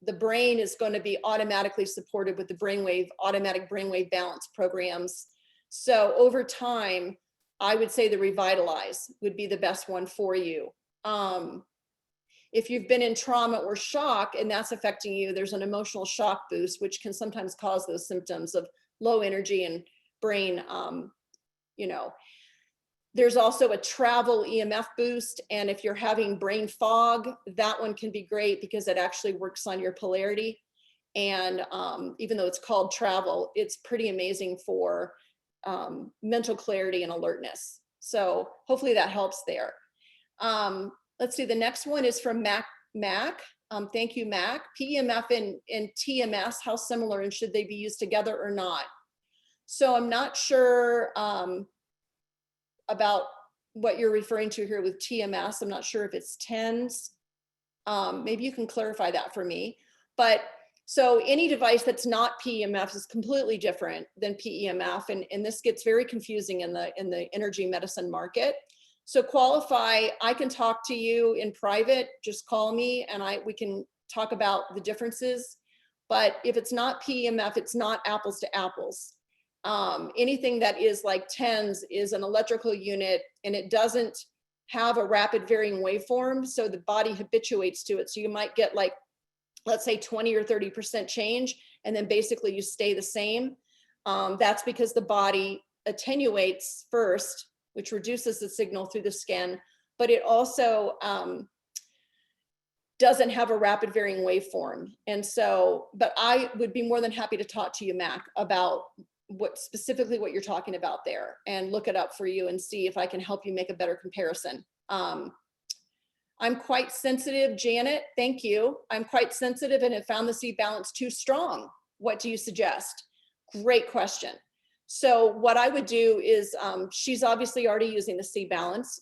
the brain is going to be automatically supported with the automatic brainwave balance programs. So over time, I would say the Revitalize would be the best one for you. If you've been in trauma or shock and that's affecting you, there's an emotional shock boost, which can sometimes cause those symptoms of low energy and brain, There's also a travel EMF boost. And if you're having brain fog, that one can be great because it actually works on your polarity. And even though it's called travel, it's pretty amazing for mental clarity and alertness. So hopefully that helps there. Let's see, the next one is from Mac. Thank you, Mac. PEMF and TMS, how similar, and should they be used together or not? So I'm not sure about what you're referring to here with TMS. I'm not sure if it's TENS. Maybe you can clarify that for me. But so any device that's not PEMF is completely different than PEMF, and this gets very confusing in the energy medicine market. So qualify, I can talk to you in private, just call me and we can talk about the differences. But if it's not PEMF, it's not apples to apples. Anything that is like TENS is an electrical unit, and it doesn't have a rapid varying waveform, so the body habituates to it. So you might get like, let's say 20 or 30% change, and then basically you stay the same. That's because the body attenuates first, which reduces the signal through the skin, but it also doesn't have a rapid varying waveform. And so, but I would be more than happy to talk to you, Mac, about specifically what you're talking about there, and look it up for you and see if I can help you make a better comparison. I'm quite sensitive, Janet, thank you. I'm quite sensitive and have found the c.Balance too strong. What do you suggest? Great question. So what I would do is, she's obviously already using the c.Balance.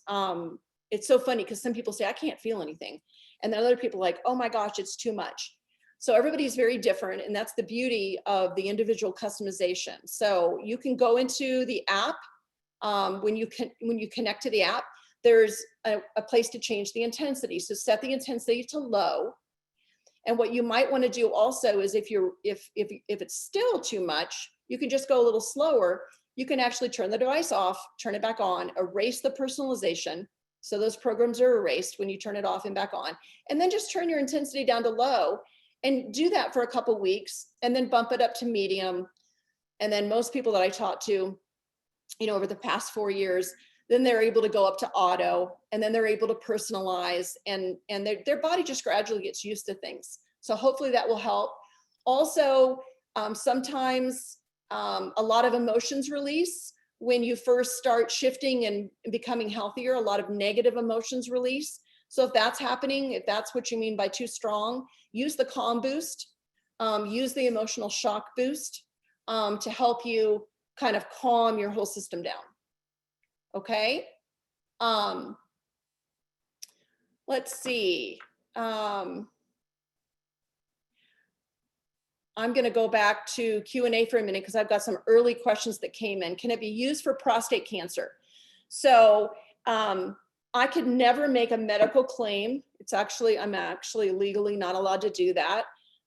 It's so funny because some people say, I can't feel anything. And then other people are like, oh my gosh, it's too much. So everybody's very different, and that's the beauty of the individual customization. So you can go into the app. When you connect to the app, there's a place to change the intensity. So set the intensity to low. And what you might want to do also is if it's still too much, you can just go a little slower. You can actually turn the device off, turn it back on, erase the personalization. So those programs are erased when you turn it off and back on, and then just turn your intensity down to low. And do that for a couple weeks, and then bump it up to medium. And then most people that I talk to, over the past 4 years, then they're able to go up to auto, and then they're able to personalize, and their body just gradually gets used to things. So hopefully that will help. Also, sometimes a lot of emotions release when you first start shifting and becoming healthier. A lot of negative emotions release. So if that's happening, if that's what you mean by too strong, use the calm boost, use the emotional shock boost to help you kind of calm your whole system down. Okay. Let's see. I'm going to go back to Q&A for a minute because I've got some early questions that came in. Can it be used for prostate cancer? So I could never make a medical claim. I'm actually legally not allowed to do that.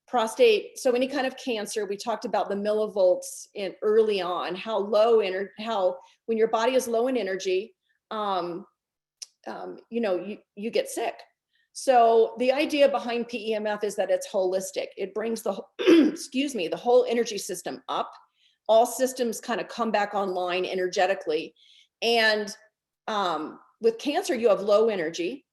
Prostate, so any kind of cancer, we talked about the millivolts early on, how when your body is low in energy, you get sick. So the idea behind PEMF is that it's holistic. It brings the whole energy system up. All systems kind of come back online energetically. And with cancer, you have low energy.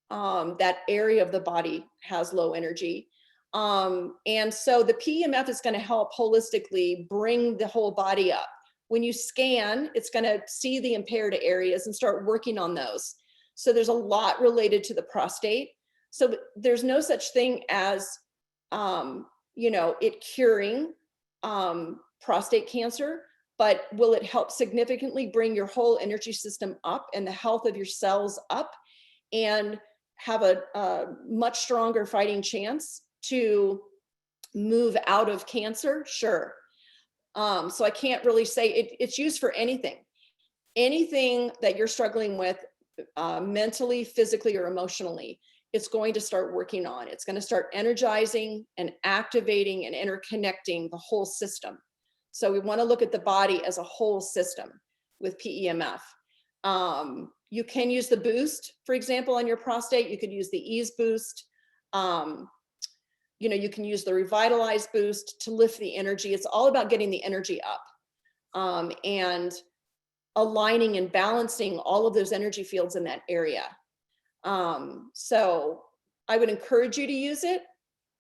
That area of the body has low energy. And so the PEMF is going to help holistically bring the whole body up. When you scan, it's going to see the impaired areas and start working on those. So there's a lot related to the prostate. So there's no such thing as, it curing prostate cancer, but will it help significantly bring your whole energy system up and the health of your cells up, and have a much stronger fighting chance to move out of cancer? Sure. So I can't really say it's used for anything that you're struggling with, mentally, physically, or emotionally. It's going to start working on. It's going to start energizing and activating and interconnecting the whole system. So we want to look at the body as a whole system with PEMF. You can use the boost, for example, on your prostate. You could use the ease boost. You can use the revitalize boost to lift the energy. It's all about getting the energy up, and aligning and balancing all of those energy fields in that area. So I would encourage you to use it.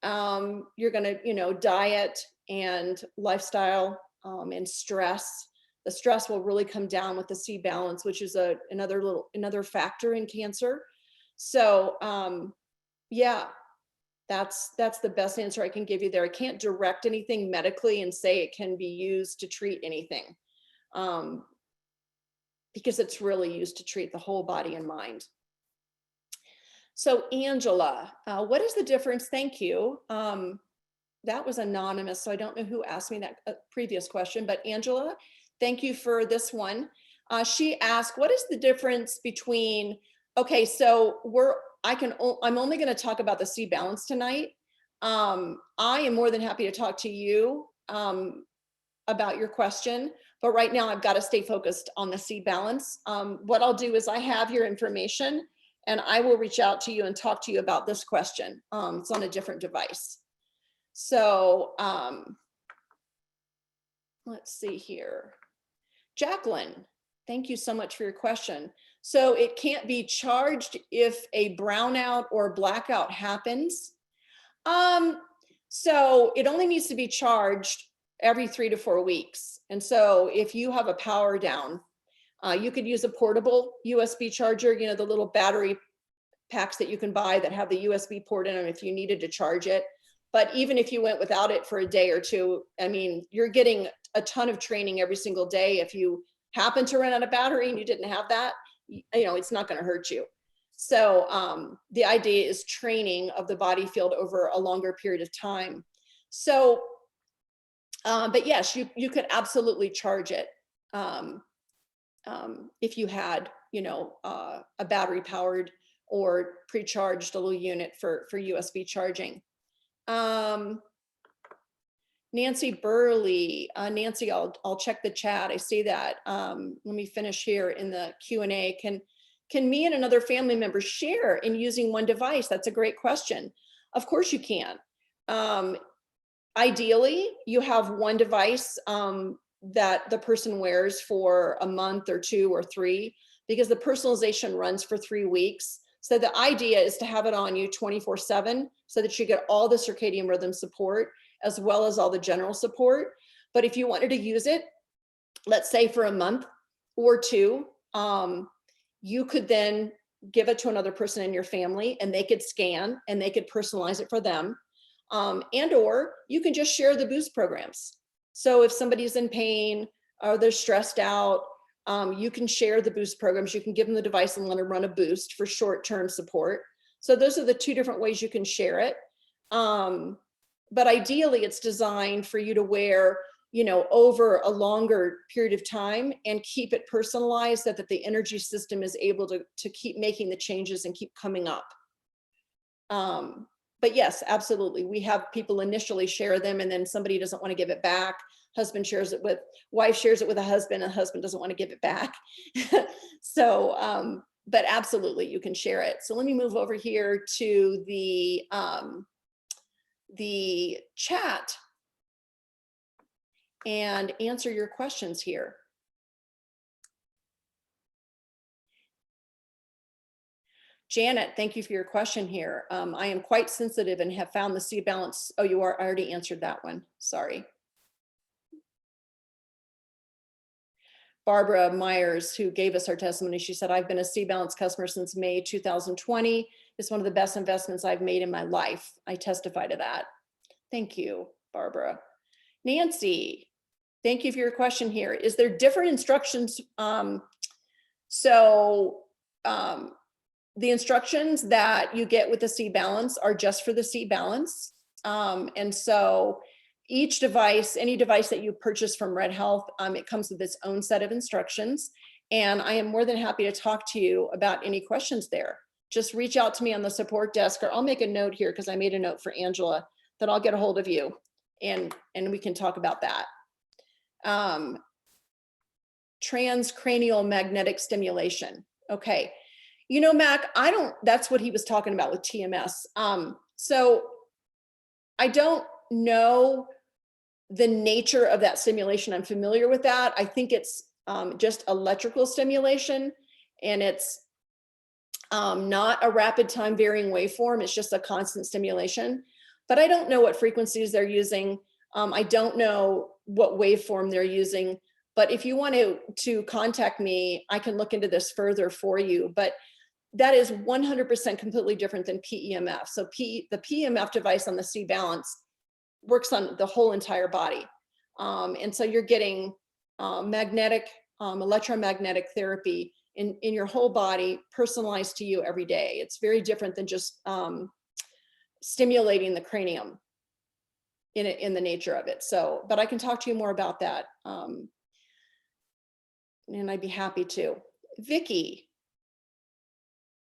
You're going to, diet and lifestyle, and stress. The stress will really come down with the c.Balance, which is another factor in cancer. So, yeah, that's the best answer I can give you there. I can't direct anything medically and say it can be used to treat anything, because it's really used to treat the whole body and mind. So Angela, what is the difference? Thank you. That was anonymous, so I don't know who asked me that previous question, but Angela, thank you for this one. She asked, what is the difference between, okay, so I'm only going to talk about the c.Balance tonight. I am more than happy to talk to you about your question, but right now I've got to stay focused on the c.Balance. What I'll do is I have your information and I will reach out to you and talk to you about this question. It's on a different device. So let's see here. Jacqueline, thank you so much for your question. So it can't be charged if a brownout or blackout happens. So it only needs to be charged every 3 to 4 weeks. And so if you have a power down, you could use a portable USB charger, the little battery packs that you can buy that have the USB port in them if you needed to charge it. But even if you went without it for a day or two, I mean, you're getting a ton of training every single day. If you happen to run out of battery and you didn't have that, it's not going to hurt you. So the idea is training of the body field over a longer period of time. So, but yes, you could absolutely charge it if you had, a battery powered or pre-charged a little unit for USB charging. Nancy Burley, Nancy, I'll check the chat. I see that. Let me finish here in the Q&A. Can me and another family member share in using one device? That's a great question. Of course you can. Ideally, you have one device that the person wears for a month or 2 or 3, because the personalization runs for 3 weeks. So the idea is to have it on you 24/7 so that you get all the circadian rhythm support as well as all the general support. But if you wanted to use it, let's say for a month or 2, you could then give it to another person in your family and they could scan and they could personalize it for them. And or you can just share the boost programs. So if somebody's in pain or they're stressed out, you can share the boost programs. You can give them the device and let them run a boost for short-term support. So those are the 2 different ways you can share it. But ideally it's designed for you to wear, over a longer period of time and keep it personalized so that the energy system is able to keep making the changes and keep coming up. But yes, absolutely. We have people initially share them and then somebody doesn't want to give it back. Wife shares it with a husband and husband doesn't want to give it back. So, but absolutely you can share it. So let me move over here to the chat and answer your questions here. Janet, thank you for your question here. I am quite sensitive and have found the c.Balance. Oh, I already answered that one. Sorry. Barbara Myers, who gave us our testimony, she said, I've been a c.Balance customer since May 2020. It's one of the best investments I've made in my life. I testify to that. Thank you, Barbara. Nancy, thank you for your question here. Is there different instructions? The instructions that you get with the c.Balance are just for the c.Balance. And so each device, any device that you purchase from RedHealth, it comes with its own set of instructions. And I am more than happy to talk to you about any questions there. Just reach out to me on the support desk, or I'll make a note here because I made a note for Angela that I'll get a hold of you and we can talk about that. Transcranial magnetic stimulation. Okay. You know, Mac, that's what he was talking about with TMS. So I don't know the nature of that stimulation. I'm familiar with that. I think it's just electrical stimulation, and it's not a rapid time varying waveform. It's just a constant stimulation, but I don't know what frequencies they're using. I don't know what waveform they're using, but if you want to contact me, I can look into this further for you, but that is 100% completely different than PEMF. So the PEMF device on the c.Balance works on the whole entire body. And so you're getting electromagnetic therapy in your whole body, personalized to you every day. It's very different than just stimulating the cranium in the nature of it. So, but I can talk to you more about that. And I'd be happy to. Vicky,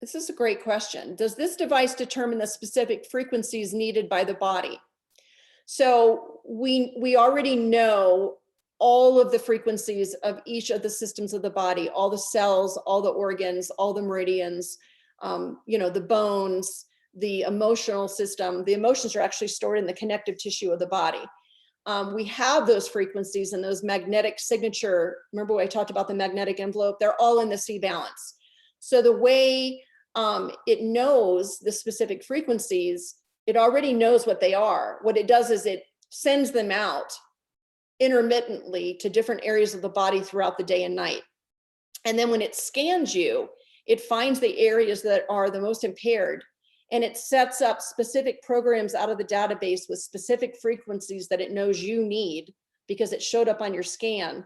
this is a great question. Does this device determine the specific frequencies needed by the body? So we already know all of the frequencies of each of the systems of the body, all the cells, all the organs, all the meridians, the bones, the emotional system. The emotions are actually stored in the connective tissue of the body. We have those frequencies and those magnetic signature. Remember when I talked about the magnetic envelope? They're all in the c.Balance. So the way it knows the specific frequencies, it already knows what they are. What it does is it sends them out intermittently to different areas of the body throughout the day and night. And then when it scans you, it finds the areas that are the most impaired, and it sets up specific programs out of the database with specific frequencies that it knows you need because it showed up on your scan,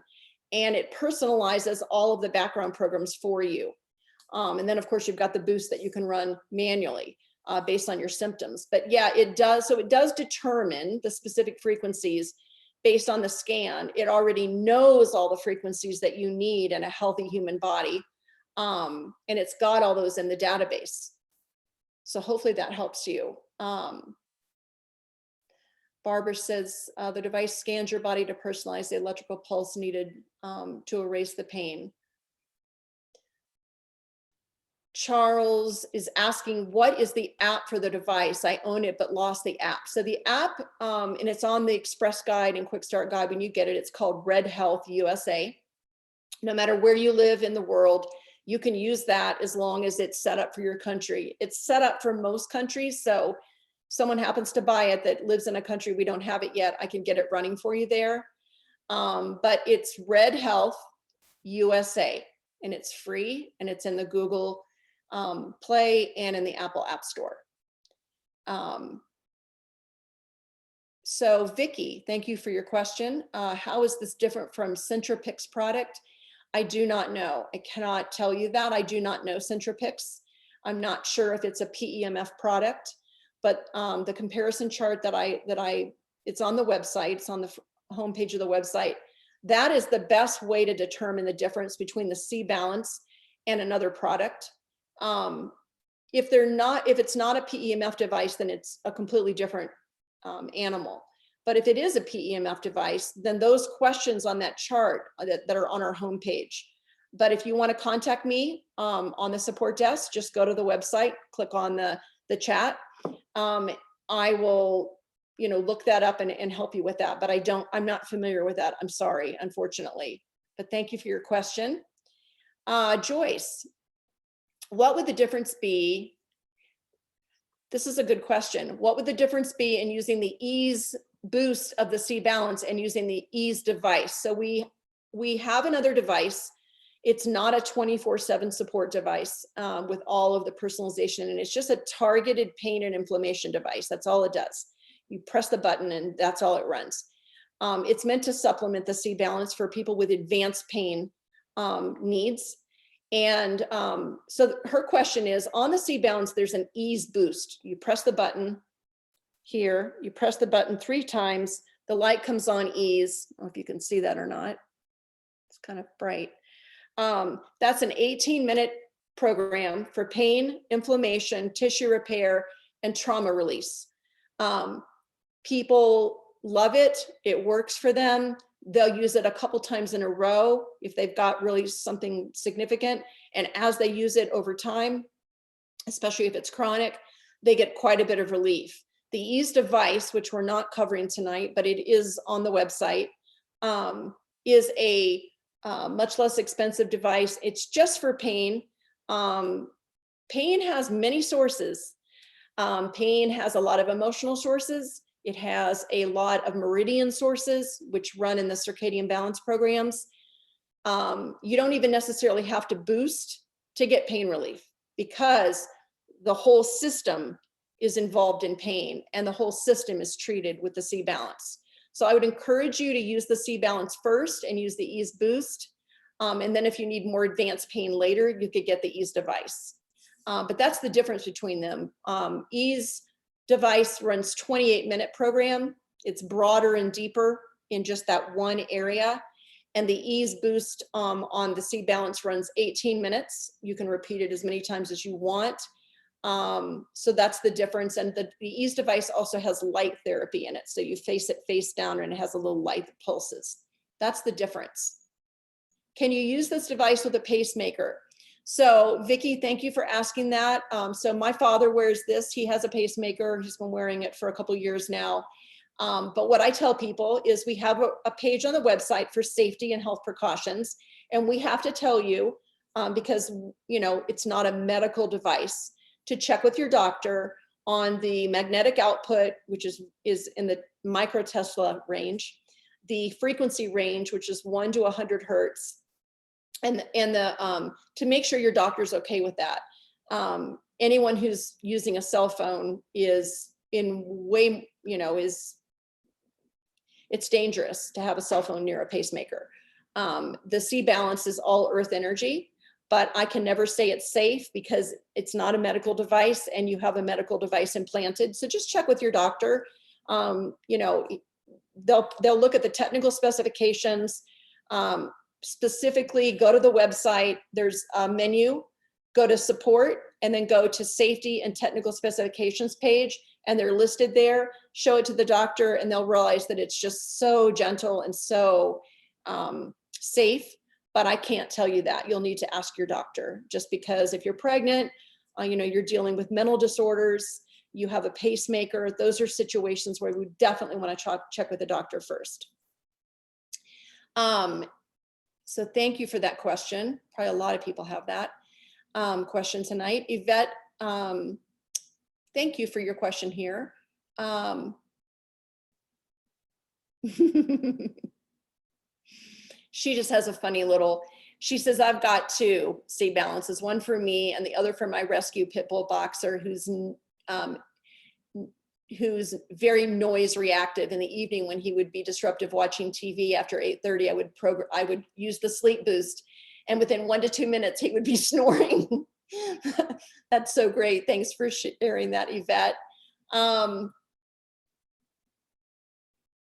and it personalizes all of the background programs for you. And then of course you've got the boost that you can run manually based on your symptoms. But yeah, it does. So it does determine the specific frequencies based on the scan. It already knows all the frequencies that you need in a healthy human body. And it's got all those in the database. So hopefully that helps you. Barbara says the device scans your body to personalize the electrical pulse needed to erase the pain. Charles is asking, what is the app for the device? I own it, but lost the app. So the app, and it's on the Express Guide and Quick Start Guide when you get it, it's called RedHealth USA. No matter where you live in the world, you can use that as long as it's set up for your country. It's set up for most countries. So if someone happens to buy it that lives in a country we don't have it yet, I can get it running for you there. But it's RedHealth USA, and it's free, and it's in the Google Play and in the Apple App Store. So Vicky, thank you for your question. How is this different from Centripic's product? I do not know. I cannot tell you that. I do not know Centripic's. I'm not sure if it's a PEMF product, but the comparison chart it's on the website, it's on the homepage of the website. That is the best way to determine the difference between the c.Balance and another product. If it's not a PEMF device, then it's a completely different animal. But if it is a PEMF device, then those questions on that chart that are on our homepage. But if you want to contact me on the support desk, just go to the website, click on the chat. I will, look that up and help you with that. But I'm not familiar with that. I'm sorry, unfortunately. But thank you for your question. Joyce, what would the difference be? This is a good question. What would the difference be in using the ease boost of the c.Balance and using the ease device? So we have another device. It's not a 24/7 support device with all of the personalization, and it's just a targeted pain and inflammation device. That's all it does. You press the button and that's all it runs. It's meant to supplement the c.Balance for people with advanced pain needs. And so her question is, on the c.Balance, there's an ease boost. You press the button here, you press the button 3 times, The light comes on ease. I don't know if you can see that or not. It's kind of bright. That's an 18-minute program for pain, inflammation, tissue repair, and trauma release. People love it. It works for them. They'll use it a couple times in a row if they've got really something significant. And as they use it over time, especially if it's chronic, they get quite a bit of relief. The Ease device, which we're not covering tonight, but it is on the website, is a much less expensive device. It's just for pain. Pain has many sources. Pain has a lot of emotional sources. It has a lot of meridian sources, which run in the circadian balance programs. You don't even necessarily have to boost to get pain relief, because the whole system is involved in pain and the whole system is treated with the c.Balance. So I would encourage you to use the c.Balance first and use the Ease Boost. And then if you need more advanced pain later, you could get the Ease device. But that's the difference between them. Ease device runs 28-minute program. It's broader and deeper in just that one area. And the Ease Boost on the c.Balance runs 18 minutes. You can repeat it as many times as you want. So that's the difference. And the Ease device also has light therapy in it. So you face it face down and it has a little light that pulses. That's the difference. Can you use this device with a pacemaker? So Vicki, thank you for asking that. So my father wears this. He has a pacemaker. He's been wearing it for a couple of years now. But what I tell people is we have a page on the website for safety and health precautions. And we have to tell you, because it's not a medical device, to check with your doctor on the magnetic output, which is in the microtesla range, the frequency range, which is 1 to 100 hertz, and to make sure your doctor's okay with that. Anyone who's using a cell phone is it's dangerous to have a cell phone near a pacemaker. The c.Balance is all earth energy, but I can never say it's safe because it's not a medical device and you have a medical device implanted. So just check with your doctor. They'll look at the technical specifications. Specifically, go to the website. There's a menu, go to support, and then go to safety and technical specifications page, and they're listed there. Show it to the doctor and they'll realize that it's just so gentle and so safe. But I can't tell you that. You'll need to ask your doctor, just because if you're pregnant, you're dealing with mental disorders, you have a pacemaker, those are situations where we definitely want to check with the doctor first. So thank you for that question. Probably a lot of people have that question tonight. Yvette, thank you for your question here. She just has a funny little, she says, I've got 2 c.Balances, one for me and the other for my rescue pit bull boxer who's very noise reactive. In the evening when he would be disruptive watching TV after 8:30, I would use the sleep boost, and within 1 to 2 minutes he would be snoring. That's so great. Thanks for sharing that, Yvette.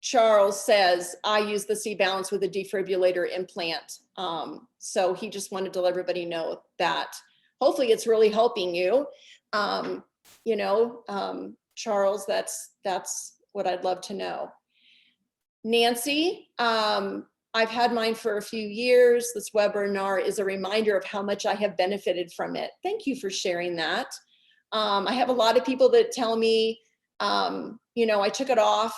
Charles says, I use the c.Balance with a defibrillator implant. So he just wanted to let everybody know that hopefully it's really helping you. Charles, that's what I'd love to know. Nancy, I've had mine for a few years. This webinar is a reminder of how much I have benefited from it. Thank you for sharing that. I have a lot of people that tell me, I took it off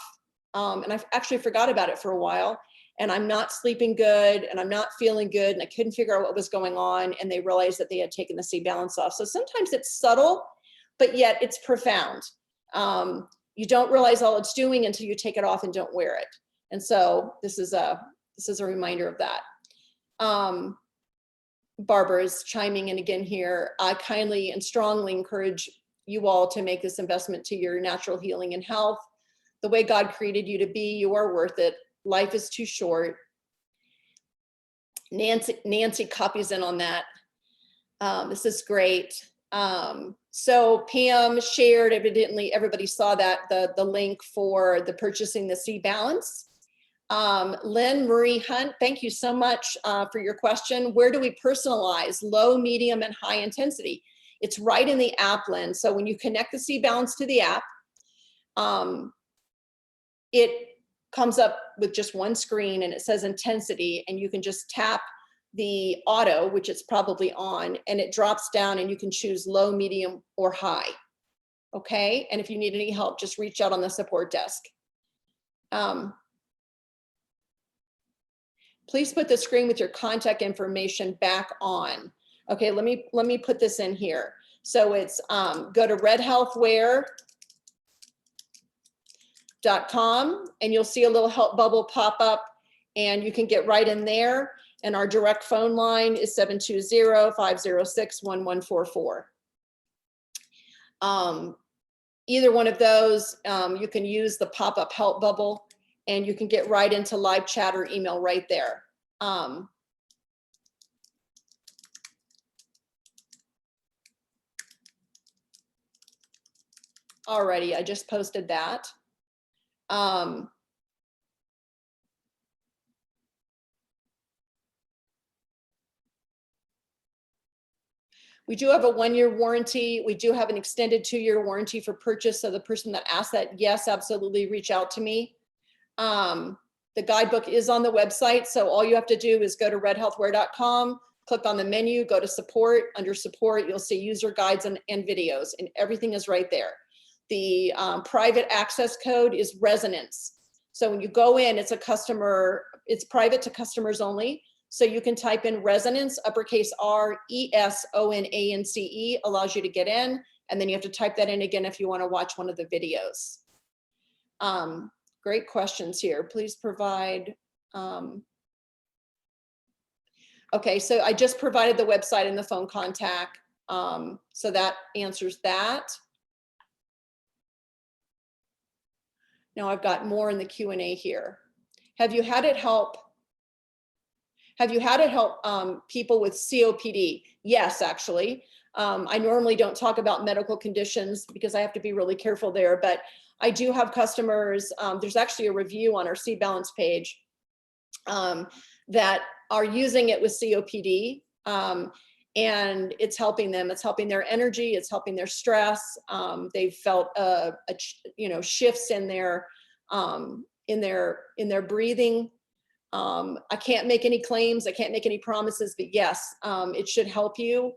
and I actually forgot about it for a while, and I'm not sleeping good and I'm not feeling good and I couldn't figure out what was going on, and they realized that they had taken the c.Balance off. So sometimes it's subtle, but yet it's profound. You don't realize all it's doing until you take it off and don't wear it. And so this is a reminder of that. Barbara is chiming in again here. I kindly and strongly encourage you all to make this investment to your natural healing and health. The way God created you to be, you are worth it. Life is too short. Nancy copies in on that. This is great. So Pam shared, evidently everybody saw that, the link for the purchasing the c.Balance. Lynn Marie Hunt, thank you so much for your question. Where do we personalize low, medium, and high intensity? It's right in the app, Lynn. So when you connect the c.Balance to the app, it comes up with just one screen and it says intensity, and you can just tap the auto, which it's probably on, and it drops down and you can choose low, medium, or high. Okay, and if you need any help, just reach out on the support desk. Please put the screen with your contact information back on. Okay, let me put this in here. So it's go to redhealthwear.com and you'll see a little help bubble pop up, and you can get right in there. And our direct phone line is 720-506-1144. Either one of those, you can use the pop-up help bubble, and you can get right into live chat or email right there. Alrighty, I just posted that. We do have a 1-year warranty. We do have an extended 2-year warranty for purchase. So the person that asked that, yes, absolutely reach out to me. The guidebook is on the website. So all you have to do is go to redhealthwear.com, click on the menu, go to support. Under support, you'll see user guides and videos, and everything is right there. The private access code is resonance. So when you go in, it's it's private to customers only. So you can type in resonance, uppercase RESONANCE, allows you to get in. And then you have to type that in again if you want to watch one of the videos. Great questions here. Please provide. Okay, so I just provided the website and the phone contact. So that answers that. Now I've got more in the Q&A here. Have you had it help people with COPD? Yes, actually. I normally don't talk about medical conditions because I have to be really careful there, but I do have customers. There's actually a review on our c.Balance page that are using it with COPD, and it's helping them. It's helping their energy. It's helping their stress. They've felt shifts in their breathing. I can't make any claims. I can't make any promises, but yes, it should help you.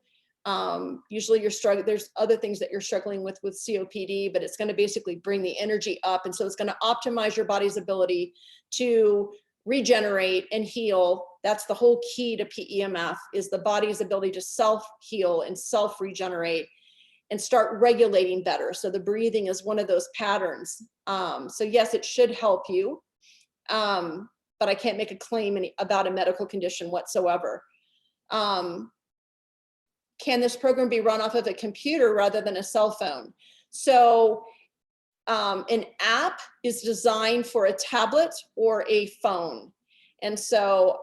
Usually you're struggling, there's other things that you're struggling with COPD, but it's going to basically bring the energy up. And so it's going to optimize your body's ability to regenerate and heal. That's the whole key to PEMF, is the body's ability to self-heal and self-regenerate and start regulating better. So the breathing is one of those patterns. So yes, it should help you. But I can't make a claim about a medical condition whatsoever. Can this program be run off of a computer rather than a cell phone? So an app is designed for a tablet or a phone. And so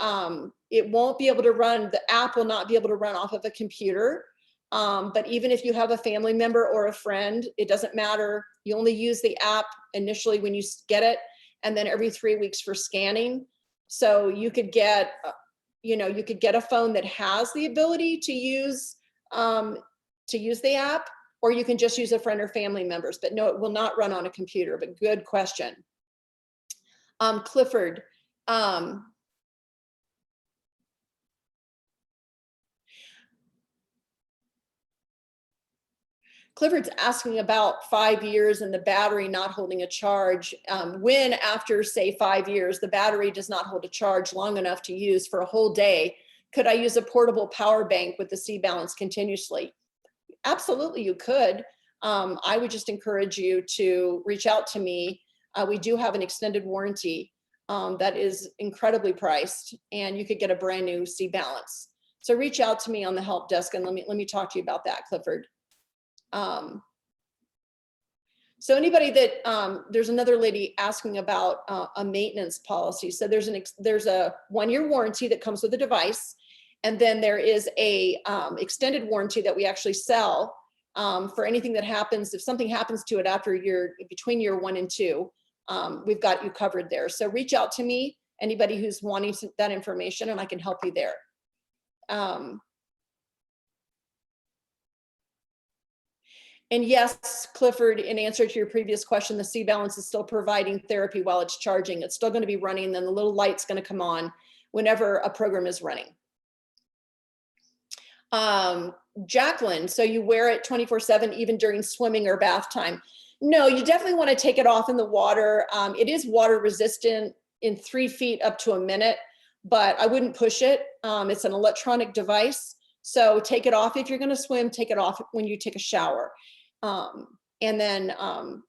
it won't be able to run, the app will not be able to run off of a computer. But even if you have a family member or a friend, it doesn't matter. You only use the app initially when you get it, and then every 3 weeks for scanning. So you could get, you could get a phone that has the ability to use the app, or you can just use a friend or family members. But no, it will not run on a computer. But good question, Clifford. Clifford's asking about 5 years and the battery not holding a charge. When after, say, 5 years, the battery does not hold a charge long enough to use for a whole day, could I use a portable power bank with the c.Balance continuously? Absolutely, you could. I would just encourage you to reach out to me. We do have an extended warranty that is incredibly priced, and you could get a brand new c.Balance. So reach out to me on the help desk, and let me talk to you about that, Clifford. So anybody that, there's another lady asking about a maintenance policy. So there's a 1-year warranty that comes with the device. And then there is a extended warranty that we actually sell for anything that happens. If something happens to it after between year 1 and 2, we've got you covered there. So reach out to me, anybody who's wanting that information, and I can help you there. And yes, Clifford, in answer to your previous question, the c.Balance is still providing therapy while it's charging. It's still going to be running, then the little light's going to come on whenever a program is running. Jacqueline, so you wear it 24/7 even during swimming or bath time? No, you definitely want to take it off in the water. It is water resistant in 3 feet up to a minute, but I wouldn't push it. It's an electronic device. So take it off if you're going to swim, take it off when you take a shower. And then,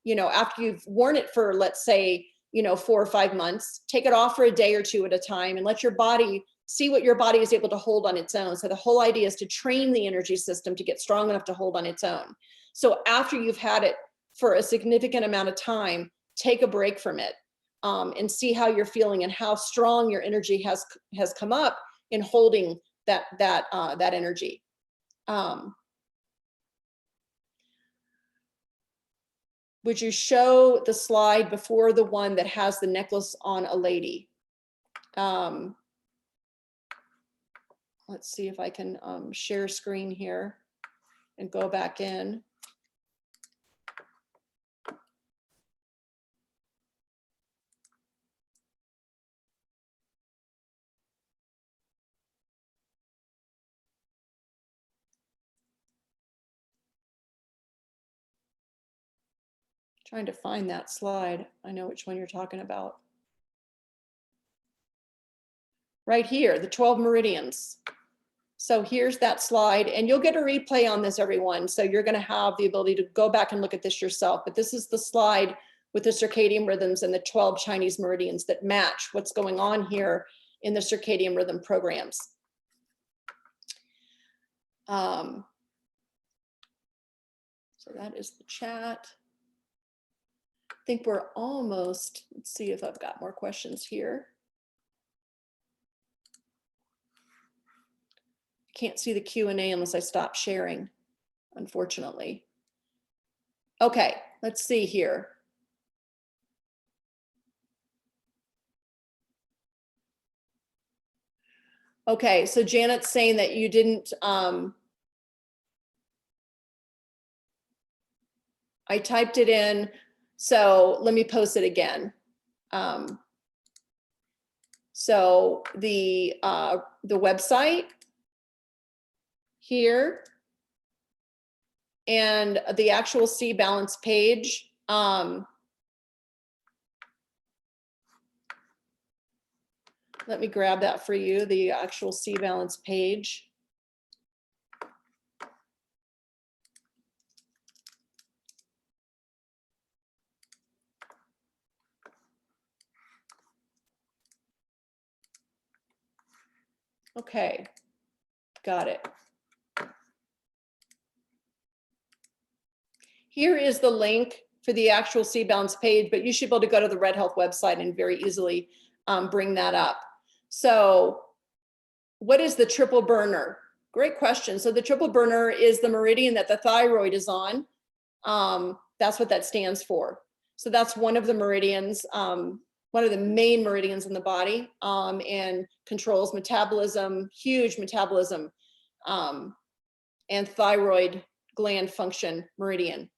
you know, after you've worn it for, let's say, you know, 4 or 5 months, take it off for a day or 2 at a time and let your body see what your body is able to hold on its own. So the whole idea is to train the energy system to get strong enough to hold on its own. So after you've had it for a significant amount of time, take a break from it, and see how you're feeling and how strong your energy has come up in holding that energy. Would you show the slide before the one that has the necklace on a lady? Let's see if I can share screen here and go back in. Trying to find that slide. I know which one you're talking about. Right here, the 12 meridians. So here's that slide, and you'll get a replay on this, everyone. So you're going to have the ability to go back and look at this yourself. But this is the slide with the circadian rhythms and the 12 Chinese meridians that match what's going on here in the circadian rhythm programs. So that is the chat. I think we're almost, let's see if I've got more questions here. Can't see the Q&A unless I stop sharing, unfortunately. Okay, let's see here. Okay, so Janet's saying that you didn't, I typed it in, so let me post it again. So the website here and the actual c.Balance page. Let me grab that for you, the actual c.Balance page. Okay, got it. Here is the link for the actual c.Balance page, but you should be able to go to the RedHealth website and very easily bring that up. So what is the triple burner? Great question. So the triple burner is the meridian that the thyroid is on. That's what that stands for. So that's one of the meridians, one of the main meridians in the body, and controls metabolism, huge metabolism, and thyroid gland function meridian.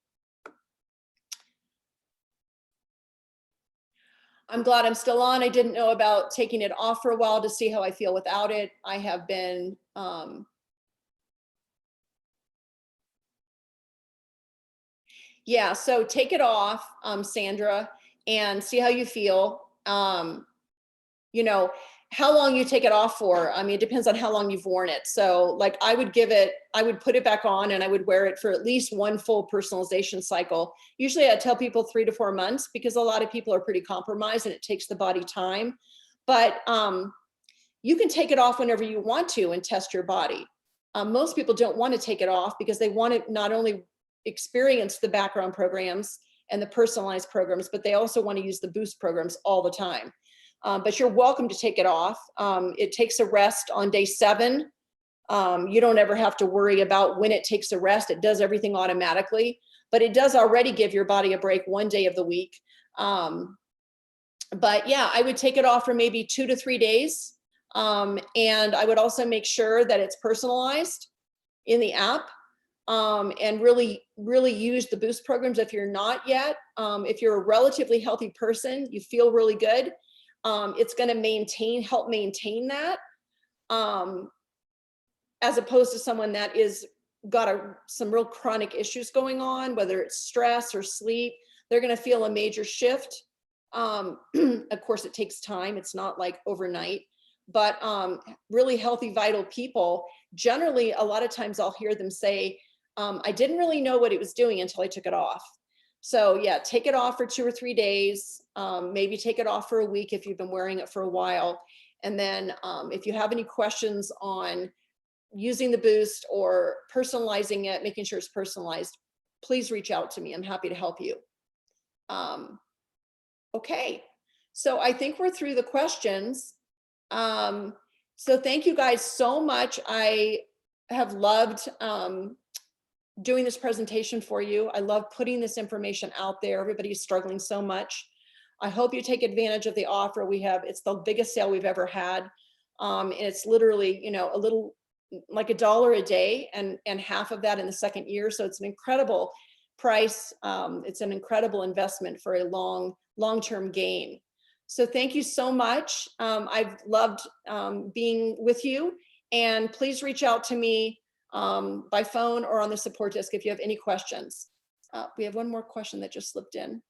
I'm glad I'm still on. I didn't know about taking it off for a while to see how I feel without it. I have been, yeah, so take it off, Sandra, and see how you feel. You know, how long you take it off for. I mean, it depends on how long you've worn it. So like I would put it back on and I would wear it for at least one full personalization cycle. Usually I tell people 3 to 4 months because a lot of people are pretty compromised and it takes the body time. But you can take it off whenever you want to and test your body. Most people don't want to take it off because they want to not only experience the background programs and the personalized programs, but they also want to use the boost programs all the time. But you're welcome to take it off. It takes a rest on day 7 You don't ever have to worry about when it takes a rest. It does everything automatically, but it does already give your body a break one day of the week. But yeah, I would take it off for maybe 2 to 3 days. And I would also make sure that it's personalized in the app, and really use the boost programs if you're not yet. If you're a relatively healthy person, you feel really good, it's going to help maintain that, as opposed to someone that is got some real chronic issues going on, whether it's stress or sleep. They're going to feel a major shift. Of course, it takes time. It's not like overnight, but really healthy, vital people, generally, a lot of times I'll hear them say, I didn't really know what it was doing until I took it off. So yeah, take it off for 2 or 3 days, maybe take it off for a week if you've been wearing it for a while. And then if you have any questions on using the boost or personalizing it, making sure it's personalized, please reach out to me. I'm happy to help you. Okay, so I think we're through the questions. So thank you guys so much. I have loved doing this presentation for you. I love putting this information out there. Everybody's struggling so much. I hope you take advantage of the offer we have. It's the biggest sale we've ever had. And it's literally, you know, a little like $1 a day, and half of that in the second year. So it's an incredible price. It's an incredible investment for a long-term gain. So thank you so much. I've loved being with you, and please reach out to me by phone or on the support desk if you have any questions. We have one more question that just slipped in.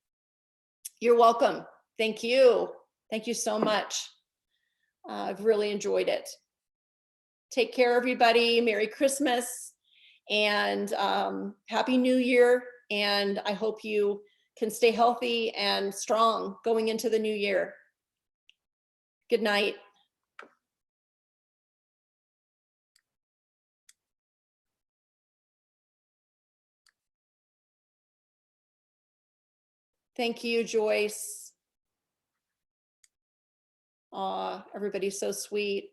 You're welcome. Thank you. Thank you so much. I've really enjoyed it. Take care, everybody. Merry Christmas and Happy New Year. And I hope you can stay healthy and strong going into the new year. Good night. Thank you, Joyce. Aw, everybody's so sweet.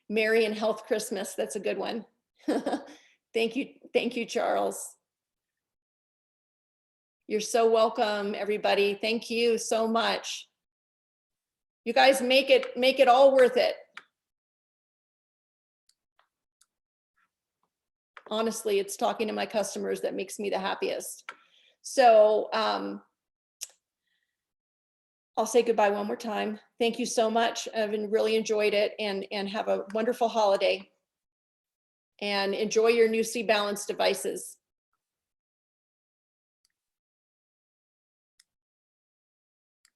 Merry and Health Christmas, that's a good one. Thank you, Charles. You're so welcome, everybody. Thank you so much. You guys make it all worth it. Honestly, it's talking to my customers that makes me the happiest. So I'll say goodbye one more time. Thank you so much. I've really enjoyed it, and have a wonderful holiday. And enjoy your new c.Balance devices.